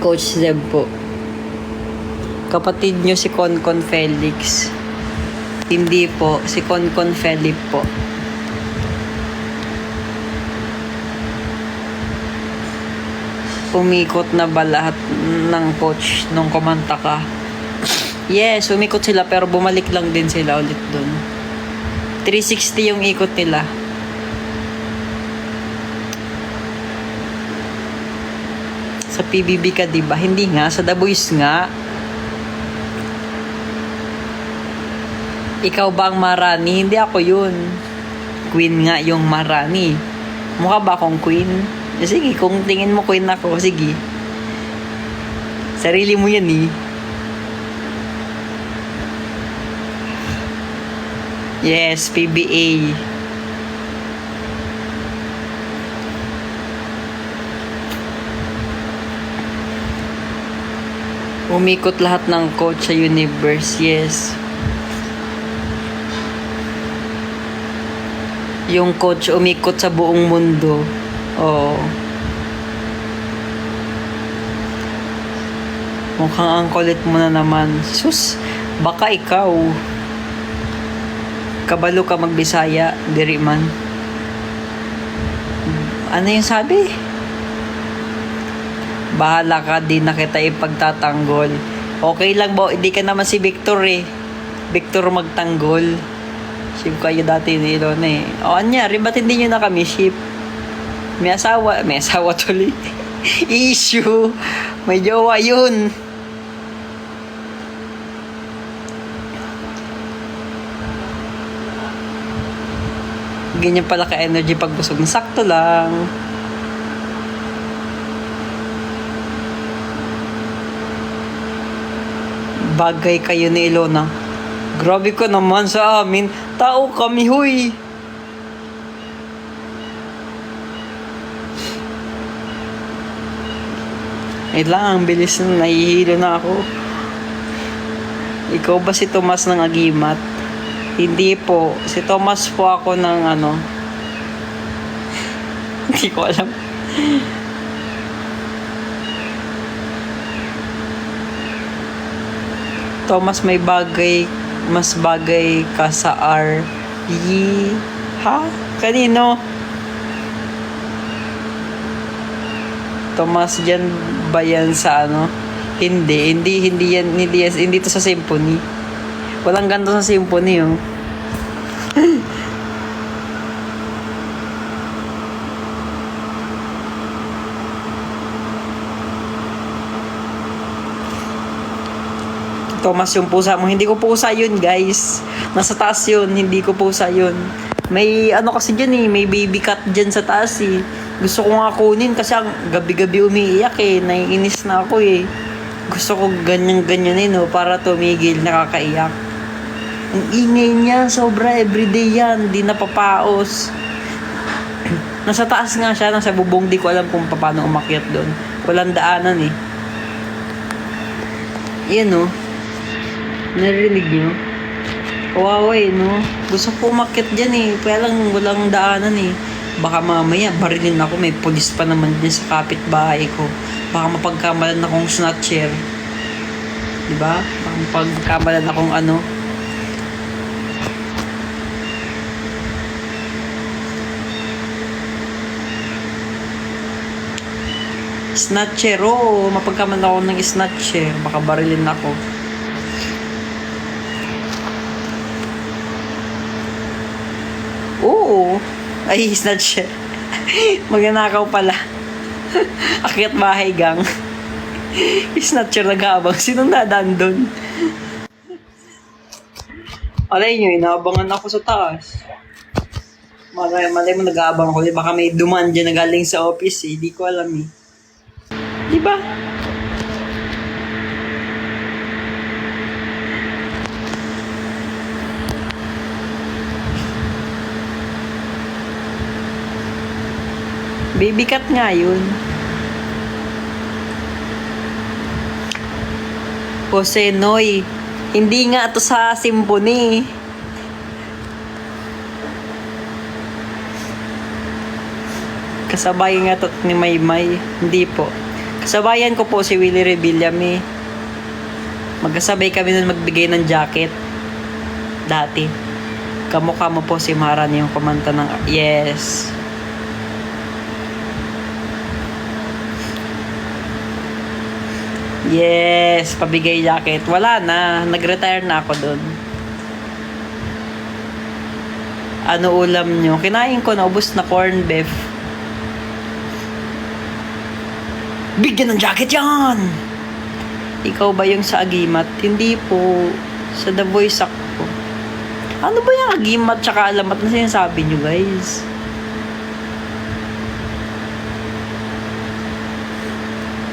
Coach Zeb po. Kapatid nyo si Concon Felix. Hindi po. Si Concon Felip po. Umikot na ba lahat ng coach nung kumanta ka? Yes, umikot sila pero bumalik lang din sila ulit dun. 360 yung ikot nila. Sa PBB ka, diba? Hindi nga. Sa The Voice nga. Ikaw ba ang Marani? Hindi ako yun. Queen nga yung Marani. Mukha ba akong queen? Sige, kung tingin mo queen ako, sige. Sarili mo yan eh. Yes, PBA. Umikot lahat ng coach sa universe, yes. Yung coach umikot sa buong mundo. Oo. Mukhang ang kulit mo na naman. Sus, baka ikaw. Kabalo ka magbisaya, diri man. Ano yung sabi? Bahala ka, di na kita ipagtatanggol. Okay lang ba? Hindi ka naman si Victor eh. Victor magtanggol. Ship kayo dati ni Elon eh. O anya, ba't hindi nyo na kami ship? May asawa tuloy. Issue. May jowa yun. Ganyan pala ka-energy pag busog. Sakto lang. Bagay kayo ni Ilona. Grabe ka naman sa amin. Tao kami, huy. Lang, bilis na, nahihilo na ako. Ikaw ba si Tomas ng Agimat? Hindi po. Si Tomas po ako ng ano. Hindi ko alam. Thomas, may bagay, mas bagay ka sa R. Ha? Kanino? Thomas, dyan ba yan sa ano? Hindi to sa symphony. Walang ganito sa symphony, oh. Thomas, yung pusa mo. Hindi ko pusa yun, guys. Nasa taas yun. Hindi ko pusa yun. May ano kasi dyan eh. May baby cat dyan sa taas eh. Gusto ko nga kunin kasi ang gabi-gabi umiiyak eh. Naiinis na ako eh. Gusto ko ganyan-ganyan eh, no? Para tumigil, nakakaiyak. Ang ingay niya, sobra everyday yan. Di napapaos. Nasa taas nga siya, nasa bubong. Di ko alam kung paano umakyat doon. Walang daanan eh. Yan, no? Narinig nyo? Kawawa eh, no? Gusto ko umakyat dyan eh. Kaya lang walang daanan eh. Baka mamaya barilin ako. May pulis pa naman din sa kapitbahay ko. Baka mapagkamalan akong snatcher. Diba? Baka mapagkamalan akong ano. Snatcher, oo. Mapagkaman ako ng snatcher. Baka barilin ako. Oo. Ay, snatcher. Magnanakaw pala. Akyat bahay gang. Snatcher nag-aabang. Sinong dadaan doon? Alay nyo, inaabangan ako sa taas. Malay mo nag-aabang ako. Baka may duman dyan na galing sa office eh. Di ko alam eh. Diba? Baby cat nga yun. Jose Noy, hindi nga to sa symphony. Kasabayan nga to ni Maymay. Hindi po. Kasabayan ko po si Willie Revillame. Magkasabay kami nun magbigay ng jacket. Dati. Kamukha mo po si Maran yung kumanta ng... Yes. Yes, pabigay jacket. Wala na, nag-retire na ako doon. Ano ulam nyo? Kinain ko na, ubos na corn beef. Bigyan ng jacket yan! Ikaw ba yung sa Agimat? Hindi po. Sa The Voice ako. Ano ba yung Agimat tsaka Alamat na sinasabi nyo, guys?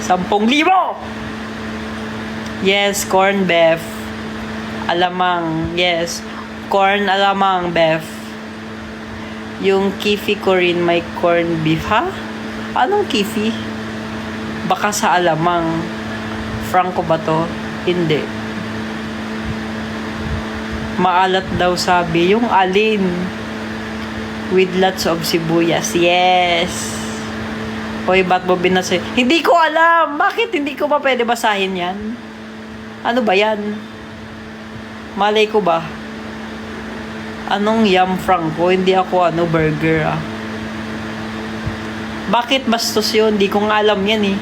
₱10,000! Yes, corn beef. Alamang, yes. Corn alamang beef. Yung kifi ko rin may corn beef, ha? Anong kifi? Baka sa alamang. Franco ba to? Hindi. Maalat daw sabi. Yung alin. With lots of sibuyas. Yes. Hoy, ba't mo binasa? Hindi ko alam. Bakit hindi ko pa pwede basahin yan? Ano ba yan? Malay ko ba? Anong yum Franco? Hindi ako burger ah. Bakit bastos yun? Hindi ko nga alam yan eh.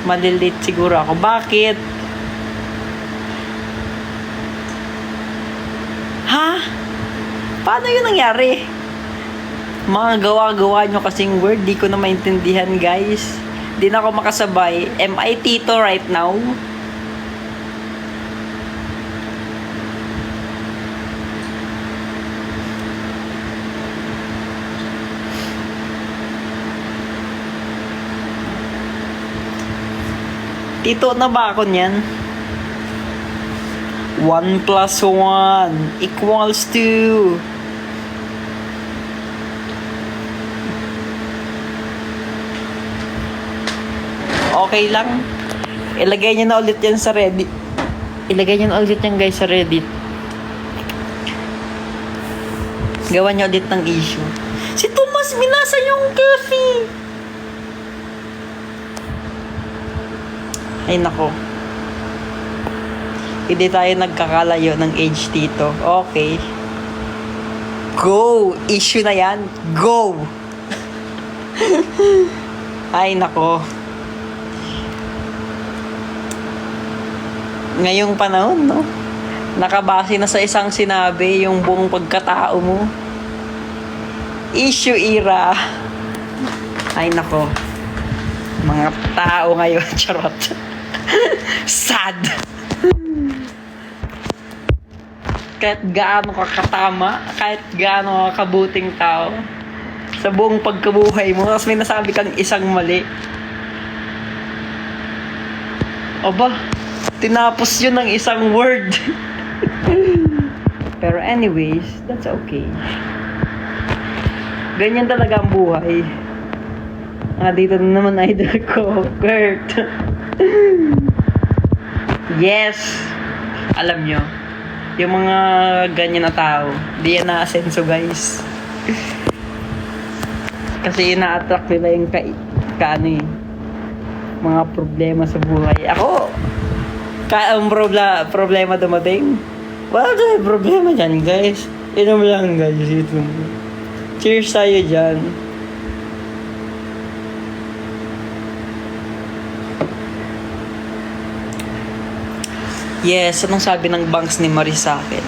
Malilit siguro ako. Bakit? Ha? Paano yun nangyari? Mga gawa-gawa nyo kasing word, di ko na maintindihan guys. Di na ako makasabay. Am I Tito right now? Tito na ba ako niyan? 1 plus 1 equals 2. Okay lang. Ilagay niyo na ulit yan sa Reddit. Ilagay niyo na ulit yan guys sa Reddit. Gawan niyo ulit ng issue. Si Thomas minasa yung coffee. Ay nako. Hindi tayo nagkakalayo ng age dito. Okay. Go! Issue na yan. Go! Ay nako. Ngayong panahon, no? Nakabase na sa isang sinabi yung buong pagkatao mo. Issue era. Ay nako. Mga tao ngayon, charot. Sad. Kahit gaano ka katama, kahit gaano ka kabuting tao, sa buong pagkabuhay mo, tapos may nasabi kang isang mali. Aba, tinapos yun ng isang word. Pero anyways, that's okay. Ganyan talaga ang buhay. Dito na naman idol ko, Kurt. Yes! Alam nyo, yung mga ganyan na tao, di yan na-asenso guys. Kasi ina-attract nila yung mga problema sa buhay. Ako, ang problema dumating, wala tayo problema dyan guys. Inom lang guys, ito. Cheers tayo dyan. Yes, anong sabi ng banks ni Marie sa akin?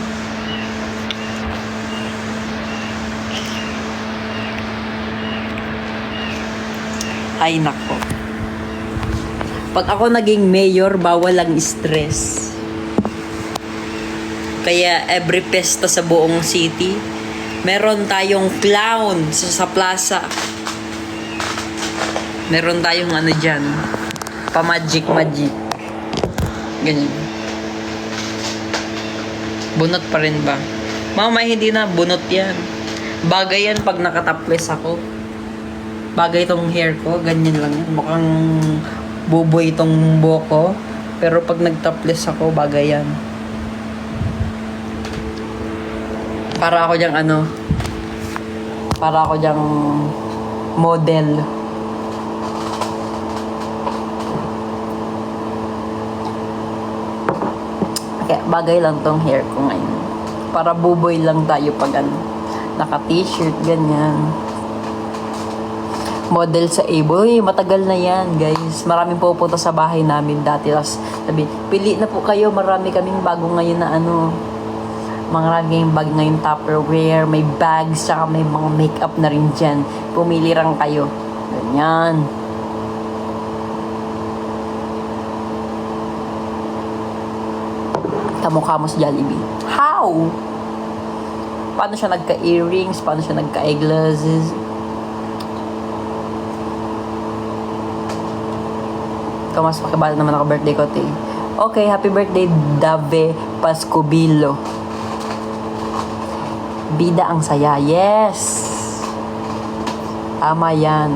Ay nako. Pag ako naging mayor, bawal ang stress. Kaya every pesta sa buong city, meron tayong clown sa plaza. Meron tayong ano dyan, pa-magic. Ganyan. Bunot pa rin ba? Mama, hindi na. Bunot yan. Bagay yan pag nakataples ako. Bagay itong hair ko. Ganyan lang yan. Mukhang buboy itong buhok ko. Pero pag nagtaples ako, bagay yan. Para ako dyang ano. Para ako dyang model. Kaya bagay lang tong hair ko ngayon. Para buboy lang tayo pag ano, naka-t-shirt, ganyan. Model sa Aboy, matagal na yan, guys. Maraming pupunta sa bahay namin dati. Tapos sabi, pili na po kayo, marami kaming bago ngayon na ano, maraming bag ngayon Tupperware, may bags, saka may mga makeup na rin dyan. Pumili lang kayo. Ganyan. Kamukha mo si Jollibee. How? Paano siya nagka-earrings? Paano siya nagka-eyeglasses? Kamas pakibala naman ako birthday ko, te. Okay, happy birthday, Dave Pascobilo. Bida ang saya. Yes! Tama yan.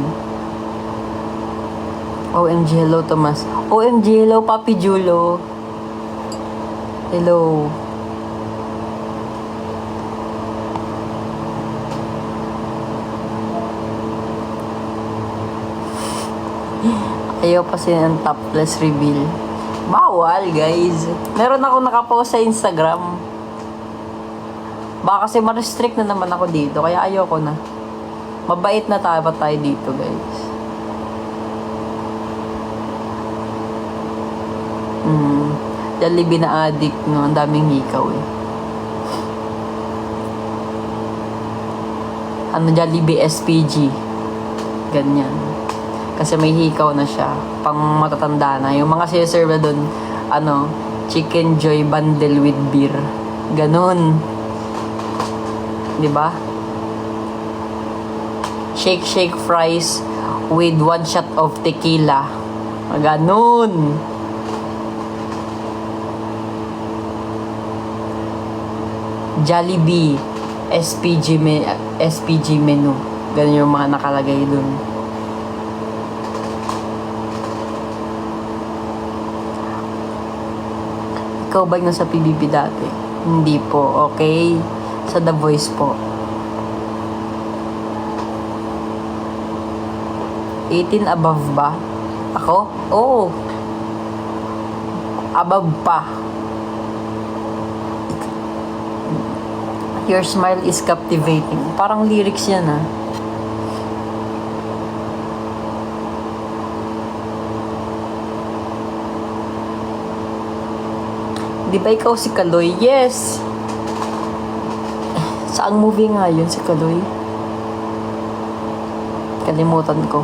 OMG, hello, Tomas. OMG, hello, Papi Julo. Hello. Ayaw pa sila ng topless reveal. Bawal, guys. Meron ako nakapost sa Instagram. Baka kasi ma-restrict na naman ako dito. Kaya ayoko na. Mabait na tayo dito, guys. Jollibee na addict, no? Ang daming hikaw, eh. Ano, Jollibee SPG. Ganyan. Kasi may hikaw na siya. Pang matatanda na. Yung mga siserve na dun, ano, Chicken Joy bundle with beer. Ganon. Diba? Shake fries with 1 shot of tequila. Ganon. Jollibee SPG menu. Ganun yung mga nakalagay dun. Ikaw ba yung nasa PBB dati? Hindi po, okay? Sa The Voice po. 18 above ba? Ako? Oo. Above pa. Your smile is captivating. Parang lyrics yan, ah. Di ba ikaw si Kaloy? Yes! Saang movie nga yun si Kaloy? Kalimutan ko.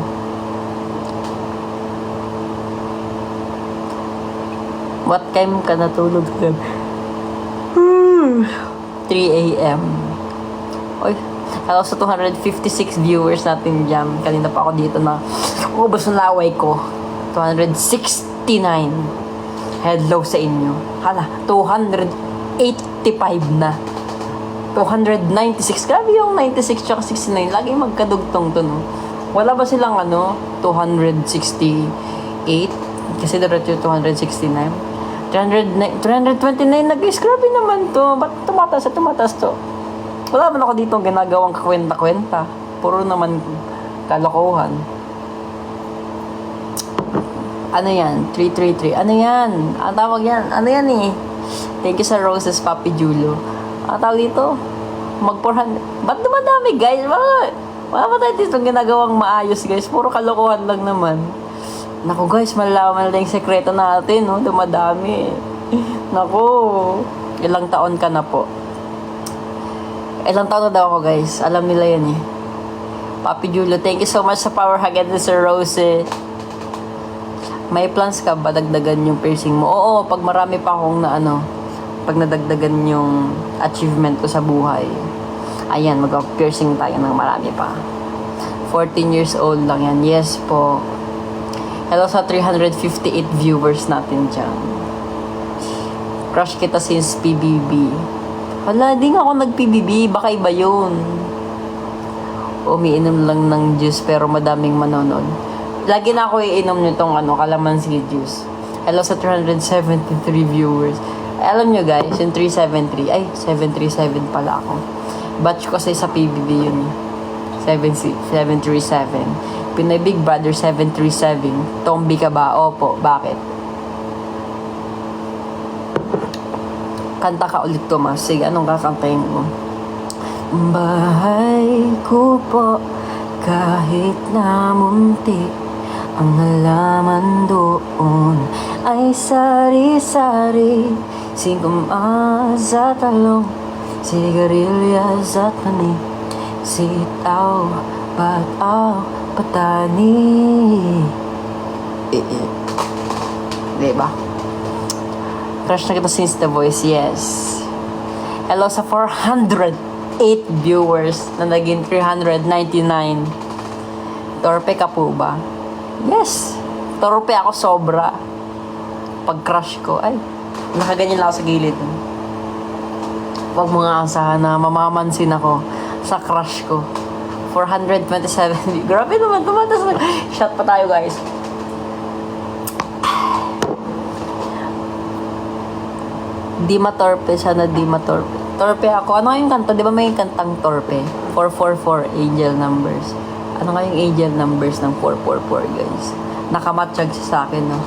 What time ka natulog? 3 a.m. Oy, hello sa 256 viewers natin dyan. Kanina pa ako dito na ubos ng laway ko. 269. Hello sa inyo. Hala, 285 na. 296. Grabe yung 96 tsaka 69. Laging magkadugtong to, no? Wala ba silang 268? Kasi diretso 269. 329 nag-is. Grabe naman to. Ba't tumataas to? Wala man ako dito ginagawang kakwenta-kwenta. Puro naman kalokohan. Ano yan? 333. Ano yan? Ang tawag yan? Ano yan eh? Thank you sa roses, Papi Julo. Ang tawag dito? Mag-400. Ba't dumadami, guys? Wala ba tayo dito ginagawang maayos, guys? Puro kalokohan lang naman. Naku, guys, malalaman na yung sekreto natin, no? Dumadami. Naku, ilang taon ka na po? Ilang taon na daw ako, guys. Alam nila yan eh. Papi Julio, thank you so much sa power hug and Sir Rose. May plans ka ba dagdagan yung piercing mo? Oo, pag marami pa akong pag nadagdagan yung achievement ko sa buhay. Ayan, mag-piercing tayo ng marami pa. 14 years old lang yan. Yes po. Hello sa 358 viewers natin dyan. Crush kita since PBB. Wala, di nga ako nag-PBB. Baka iba yun. Umiinom lang ng juice pero madaming manonood. Lagi na ako iinom nitong kalamansi juice. Hello sa 373 viewers. Alam nyo guys, yung 373, 737 pala ako. Batch ko sa PBB yun. 737. Pinoy Big Brother 737. Tombi ka ba? Opo. Bakit? Kanta ka ulit, Tomas. Sige, anong kakantayin mo? Bahay ko po, kahit na munti, ang halaman doon ay sari-sari. Singkamas at talong, sigarilyas at mani, sitaw, pataw, patani. Diba? Crush na kita since The Voice, yes. Hello sa 408 viewers na naging 399. Torpe ka po ba? Yes. Torpe ako sobra. Pag crush ko, nakaganyan lang ako sa gilid. Huwag mo nga asahan na mamamansin ako sa crush ko. 427. Grabe naman, tumatas na. Shot pa tayo, guys. Di matorpe, sana di matorpe. Torpe ako. Ano nga yung kanta? Di ba may kantang torpe? 444 angel numbers. Ano nga yung angel numbers ng 444, guys? Nakamatchag siya sa akin, no?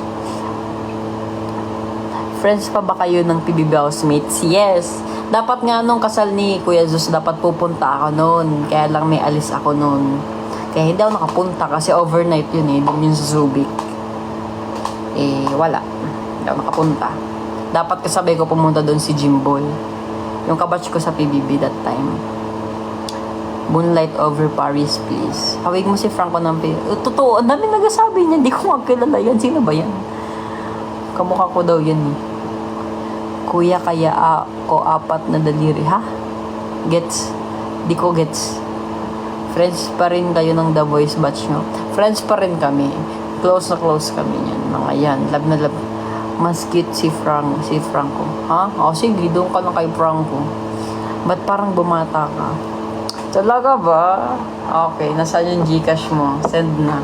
Friends pa ba kayo ng PBB housemates? Yes. Dapat nga nung kasal ni Kuya Zeus, dapat pupunta ako noon. Kaya lang may alis ako noon. Kaya hindi ako nakapunta kasi overnight yun eh. Doon yun sa Subic. Wala. Hindi ako nakapunta. Dapat kasabay ko pumunta doon si Jimboy. Yung kabatch ko sa PBB that time. Moonlight over Paris, please. Hawig mo si Franco ng totoo, ang dami nagsasabi niya. Hindi ko magkilala yan. Sino ba yan? Kamukha ko daw yan eh. Kuya, kaya ako apat na daliri. Ha? Gets? Di ko gets. Friends pa rin kayo ng The Voice batch nyo. Friends pa rin kami. Close na close kami yan. Mga yan. Love na love. Mas cute si Franco. Ha? O sige, doon ka na kay Franco. Ba't parang bumata ka? Talaga ba? Okay, nasaan yung Gcash mo? Send na.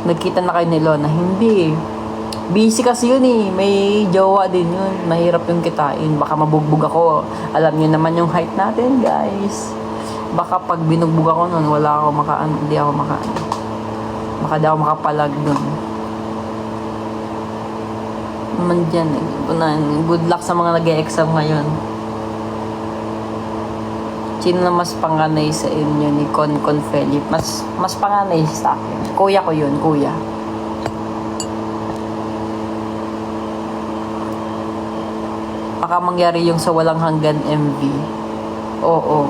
Nagkita na kayo ni Lona? Hindi. Busy kasi yun eh. May jowa din yun. Mahirap yung kitain. Baka mabugbog ako. Alam nyo naman yung height natin, guys. Baka pag binugbog ako nun, wala ako hindi ako baka di ako makapalag nun. Naman dyan eh. Good luck sa mga nag-e-exam ngayon. Sino na mas panganay sa inyo ni Con Philip? Mas panganay sa akin. Kuya ko yun, kuya. Baka mangyari yung sa walang hanggan MV. Oo.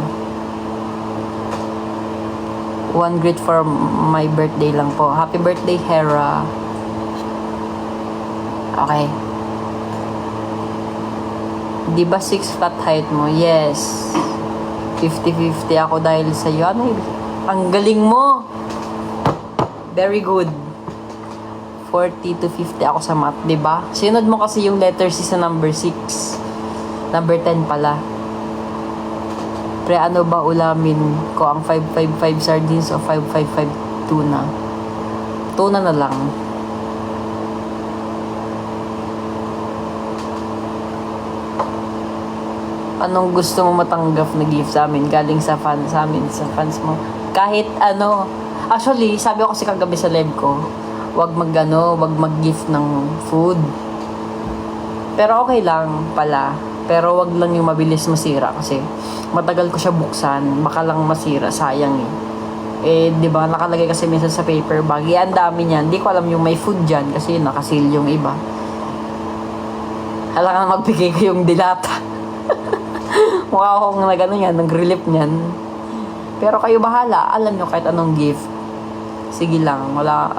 One greet for my birthday lang po. Happy birthday, Hera. Okay. Di ba 6 flat height mo? Yes. 50-50 ako dahil sa'yo. Ang galing mo! Very good. 40 to 50 ako sa math, di ba? Sinod mo kasi yung letter C sa number 6. Number 10 pala. Pre, ano ba ulamin ko? Ang 555 sardines o 555 tuna? Tuna na lang. Anong gusto mo matanggap na gift sa amin? Galing sa fans mo. Kahit ano. Actually, sabi ko kasi kagabi sa live ko, wag mag-gift ng food. Pero okay lang pala. Pero wag lang yung mabilis masira kasi matagal ko siya buksan. Baka lang masira, sayang eh. Di ba nakalagay kasi minsan sa paper bag. Ang dami niyan. Hindi ko alam yung may food diyan kasi nakasil yung iba. Kailangan magbigay ko yung dilata. Mukha akong nag-ano yan, nag-relief niyan. Pero kayo bahala, alam nyo kahit anong gift. Sige lang, wala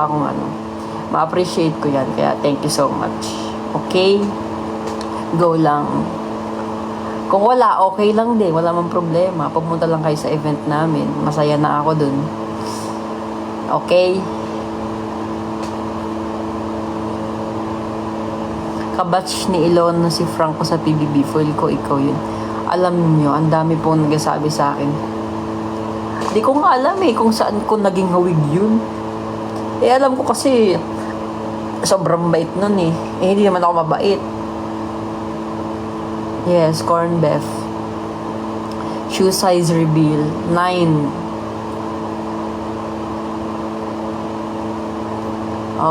akong ano. Ma-appreciate ko yan, kaya thank you so much. Okay? Go lang. Kung wala, okay lang din, wala mang problema. Pumunta lang kayo sa event namin. Masaya na ako dun. Okay? Kabatch ni Ilon na si Franco sa PBB. Full ko, ikaw yun. Alam nyo, ang dami pong nagsasabi sa akin. Di ko nga alam kung saan ko naging hawig yun. Alam ko kasi sobrang bait nun hindi naman ako mabait. Yes, corn beef. Shoe size reveal 9.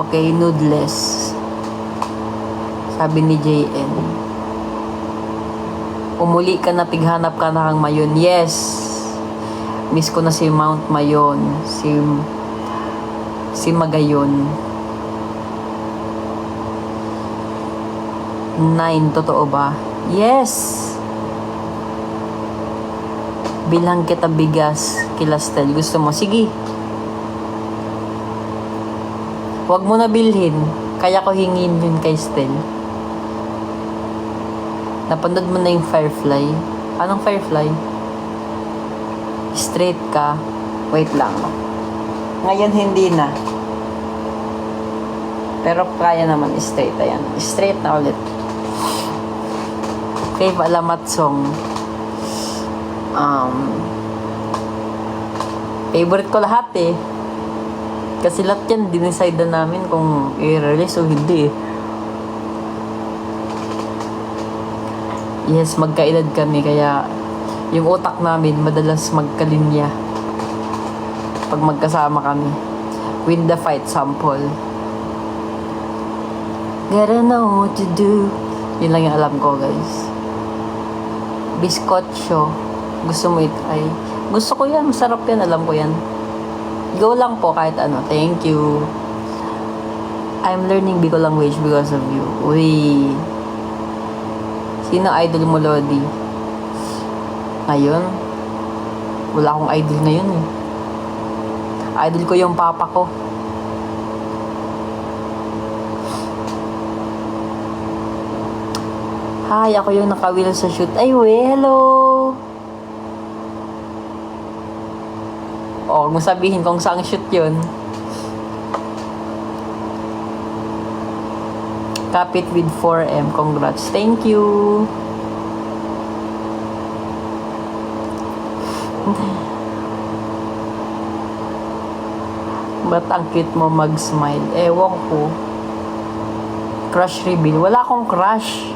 Okay, noodles. Sabi ni JN. Umuli ka na, tighanap ka na kang Mayon. Yes. Miss ko na si Mount Mayon. Si Magayon. 9, totoo ba? Yes. Bilang kita bigas, Kilastel. Gusto mo? Sige. Huwag mo na bilhin. Kaya ko hingin yun kay Stel. Napanood mo na yung Firefly. Anong Firefly? Straight ka. Wait lang. Ngayon hindi na. Pero kaya naman straight. Ayan. Straight na ulit. Okay, Alamat song. Favorite ko lahat Kasi lahat yan, dinicide na namin kung i-release o hindi Yes, magkaedad kami, kaya yung utak namin madalas magkalinya pag magkasama kami. With the fight sample. Gotta know what to do. Yun lang yung alam ko, guys. Biscotcho. Gusto mo i-try? Gusto ko yan, masarap yan, alam ko yan. Go lang po kahit ano. Thank you. I'm learning Bicol language because of you. Uy. Sino idol mo, Lodi? Ngayon? Wala akong idol ngayon Idol ko yung papa ko. Hi, ako yung nakawil sa shoot. Ay, hello! Huwag mo sabihin kung saan shoot yun. Kapit with 4M. Congrats. Thank you. Ba't ang cute mo mag-smile? Ewan ko. Crush reveal. Wala akong crush.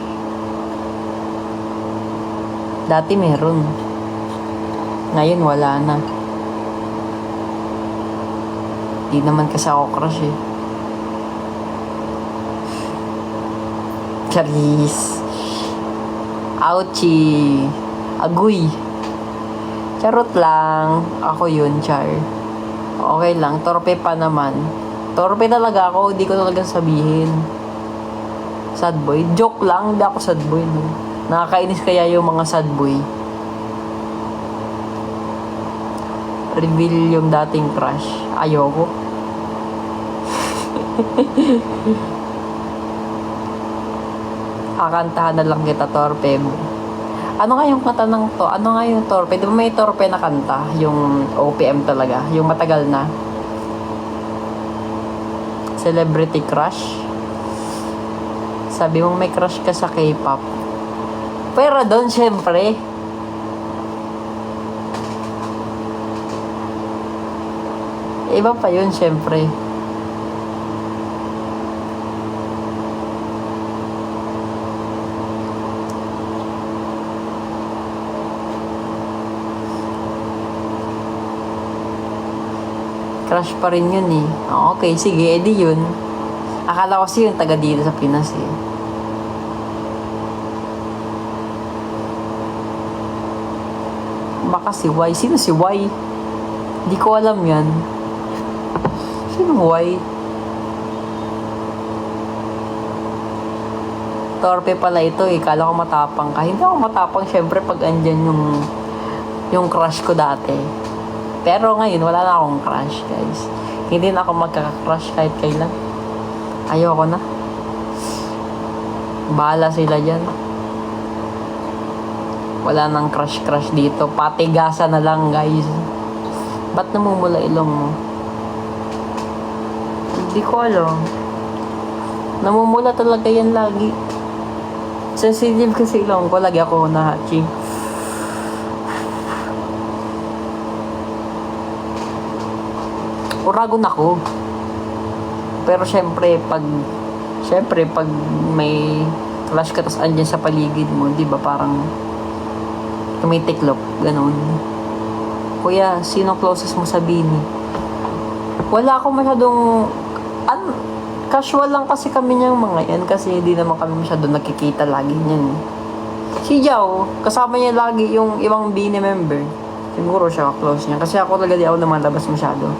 Dati meron. Ngayon wala na. Di naman kasi ako crush Charis. Ouchie. Agoy. Charot lang. Ako yun, Char. Okay lang. Torpe pa naman. Torpe talaga ako. Hindi ko talaga sabihin. Sad boy. Joke lang. Hindi ako sad boy. Nakakainis kaya yung mga sad boy. Reveal yung dating crush. Ayoko. Kakantahan na lang kita, torpe mo. Ano nga yung kanta ng to? Ano nga yung torpe? Di ba may torpe na kanta? Yung OPM talaga. Yung matagal na. Celebrity crush. Sabi mo may crush ka sa K-pop. Pero doon, syempre. Iba pa yun, syempre. Crush pa rin yun Okay, sige, edi yun. Akala ko kasi yung taga dito sa Pinas Baka si Y. Sino si Y? Hindi ko alam yan. Sino Y? Torpe pala ito eh. Kala ko matapang ka. Hindi ako matapang syempre pag andyan yung crush ko dati. Pero ngayon, wala na akong crush, guys. Hindi na ako magkaka-crush kahit kailan. Ayoko na. Bahala sila dyan. Wala nang crush-crush dito. Patigasan na lang, guys. Ba't namumula ilong mo? Hindi ko alam. Namumula talaga yan lagi. Sensitive kasi ilong ko. Lagi ako nahachi. Uragon ako. Pero syempre, pag may crush ka, tas andyan sa paligid mo, di ba, parang tumitiklop, ganun. Kuya, sino closest mo sa Bini? Wala ako masyadong, casual lang kasi kami niyang mga yan, kasi hindi naman kami masyadong nakikita lagi niyan. Si Jao, kasama niya lagi yung ibang Bini member. Siguro siya close niya, kasi ako talaga di ako namalabas masyado.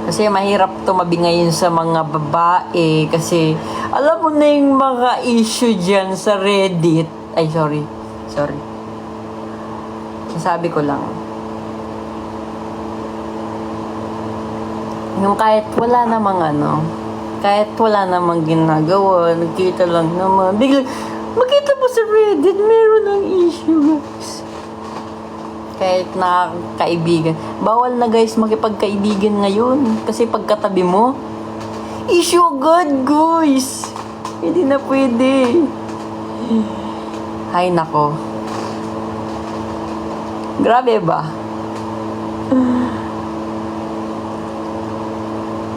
Kasi mahirap tumabi ngayon sa mga babae. Kasi alam mo na yung mga issue dyan sa Reddit. Ay, sorry. Sabi ko lang. Yung kahit wala namang ginagawa, nagkita lang naman. Biglang, makita mo sa Reddit, meron ng issue, guys. Kahit na kaibigan. Bawal na, guys, makipagkaibigan ngayon. Kasi pagkatabi mo, issue agad, guys. Hindi na pwede. Ay, nako. Grabe ba?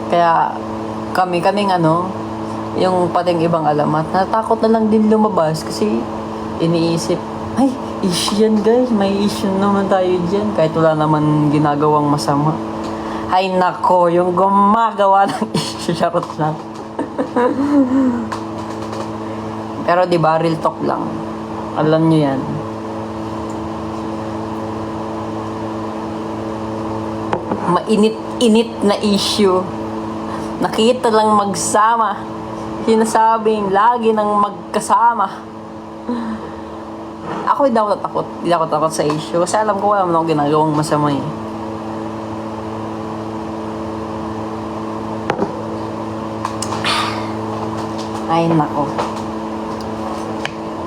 Kaya, kaming yung pating ibang alamat, natakot na lang din lumabas kasi iniisip, ay, issue yan, guys. May issue naman tayo dyan. Kahit wala naman ginagawang masama. Ay, nako, yung gumagawa ng issue, charot lang. Pero diba, real talk lang. Alam nyo yan. Mainit-init na issue. Nakita lang magsama. Sinasabing lagi nang magkasama. Ako hindi ako takot. Hindi ako takot sa issue. Kasi alam ko wala naman ako ginagawang masama eh. Ay, nako.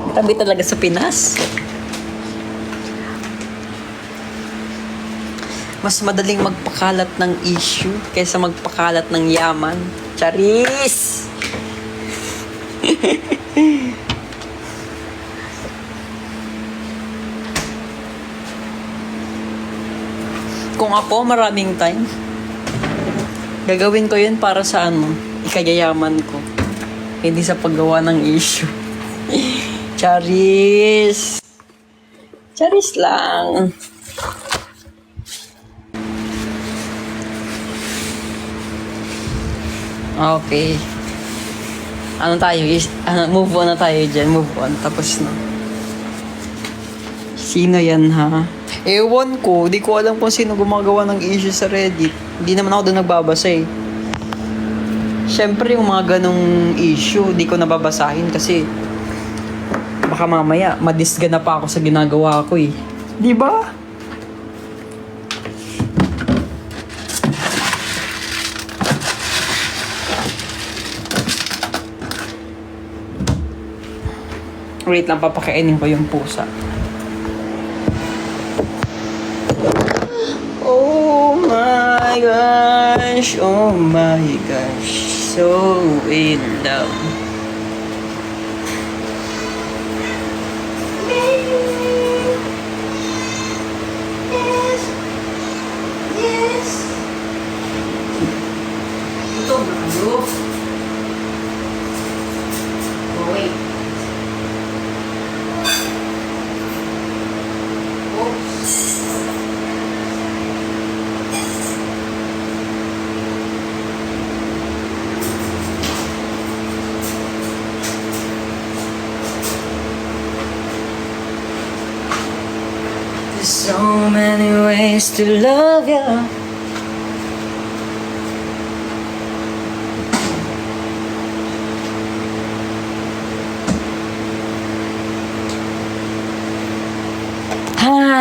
Tabi talaga sa Pinas. Mas madaling magpakalat ng issue kaysa magpakalat ng yaman. Charis! Kung ako maraming time, gagawin ko yun para sa ikayayaman ko. Hindi sa paggawa ng issue. Charis! Charis lang. Okay. Move on na tayo dyan. Move on. Tapos na. Sino yan, ha? Ewan ko. Di ko alam kung sino gumagawa ng issue sa Reddit. Hindi naman ako doon nagbabasa eh. Siyempre, yung mga ganong issue, di ko nababasahin kasi baka mamaya, madisga na pa ako sa ginagawa ko eh. Di ba? Wait lang, papakainin ko yung pusa. Oh my gosh, oh my gosh. So in love. Yes. Ito na kayo. Oh, wait. There's so many ways to love you.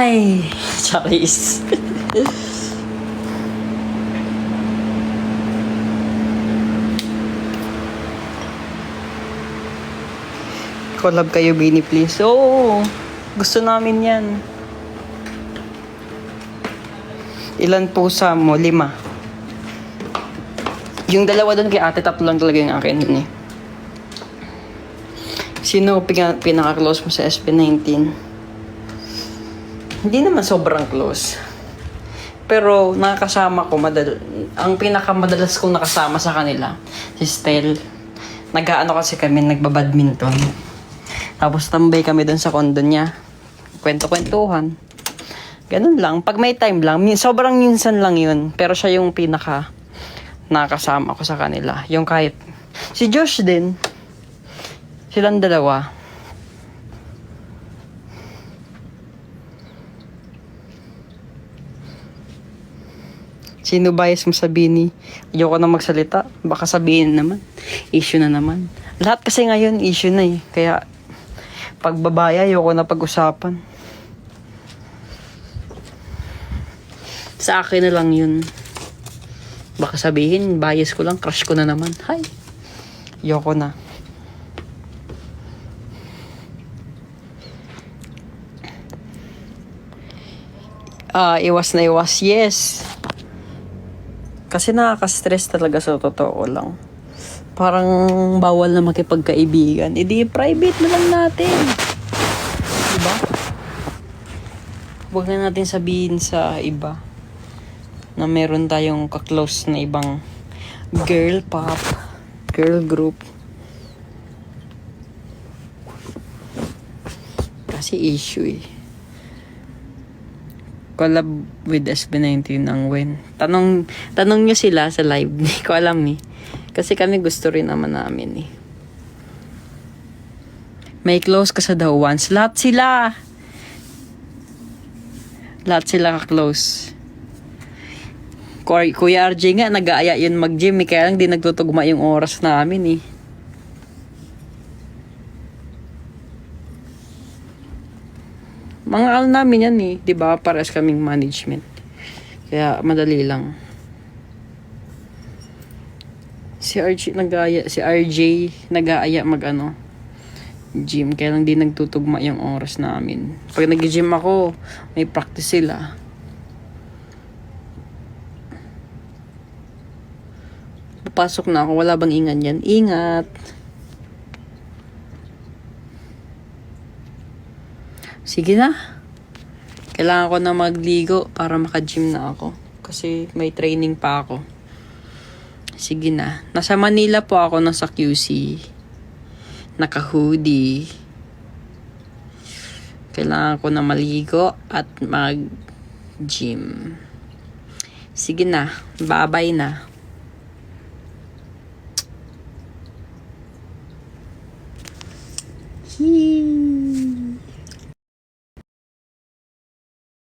Ay, charis. Collab kayo, Bini, please. Oo, gusto namin yan. Ilan pusa mo? 5. Yung dalawa doon kay ate, 3 lang talaga yung akin dun eh. Sino pinaka-close mo sa SB19? Hindi naman sobrang close. Pero nakakasama ko, ang pinakamadalas kong nakasama sa kanila, si Stel. Nag-aano kasi kami, nagbabadminton. Tapos tambay kami doon sa condo niya. Kwento-kwentuhan. Ganun lang. Pag may time lang, sobrang minsan lang yun. Pero siya yung pinaka nakasama ko sa kanila. Yung kahit, si Josh din. Silang dalawa. Sino bias mo sa Bini? Ayoko na magsalita. Baka sabihin naman. Issue na naman. Lahat kasi ngayon issue na eh. Kaya pagbabaya, ayoko na pag-usapan. Sa akin na lang yun. Baka sabihin, bias ko lang, crush ko na naman. Hay. Ayoko na. Iwas na iwas. Yes. Kasi nakaka-stress talaga sa totoo lang. Parang bawal na makipagkaibigan. Di private na lang natin. Diba? Huwag na natin sabihin sa iba na meron tayong kaklose na ibang girl pop, girl group. Kasi issue eh. Collab with SB19 ang Wen. Tanong nyo sila sa live. Hindi ko alam eh. Kasi kami gusto rin naman namin eh. May close ka sa daw once. Lahat sila ka-close. Kuya RJ nga, nag-aaya yun mag-gym eh. Kaya lang di nagtutugma yung oras namin eh. Mga namin yan eh. Diba? Pares kaming management. Kaya madali lang. Si RJ nag-aaya gym, kaya lang di nagtutugma yung oras namin. Pag nag-gym ako, may practice sila. Papasok na ako, wala bang ingan yan? Ingat! Sige na. Kailangan ko na magligo para maka-gym na ako. Kasi may training pa ako. Sige na. Nasa Manila po ako, nasa QC. Naka-hoodie. Kailangan ko na maligo at mag-gym. Sige na. Bye-bye na. Hee.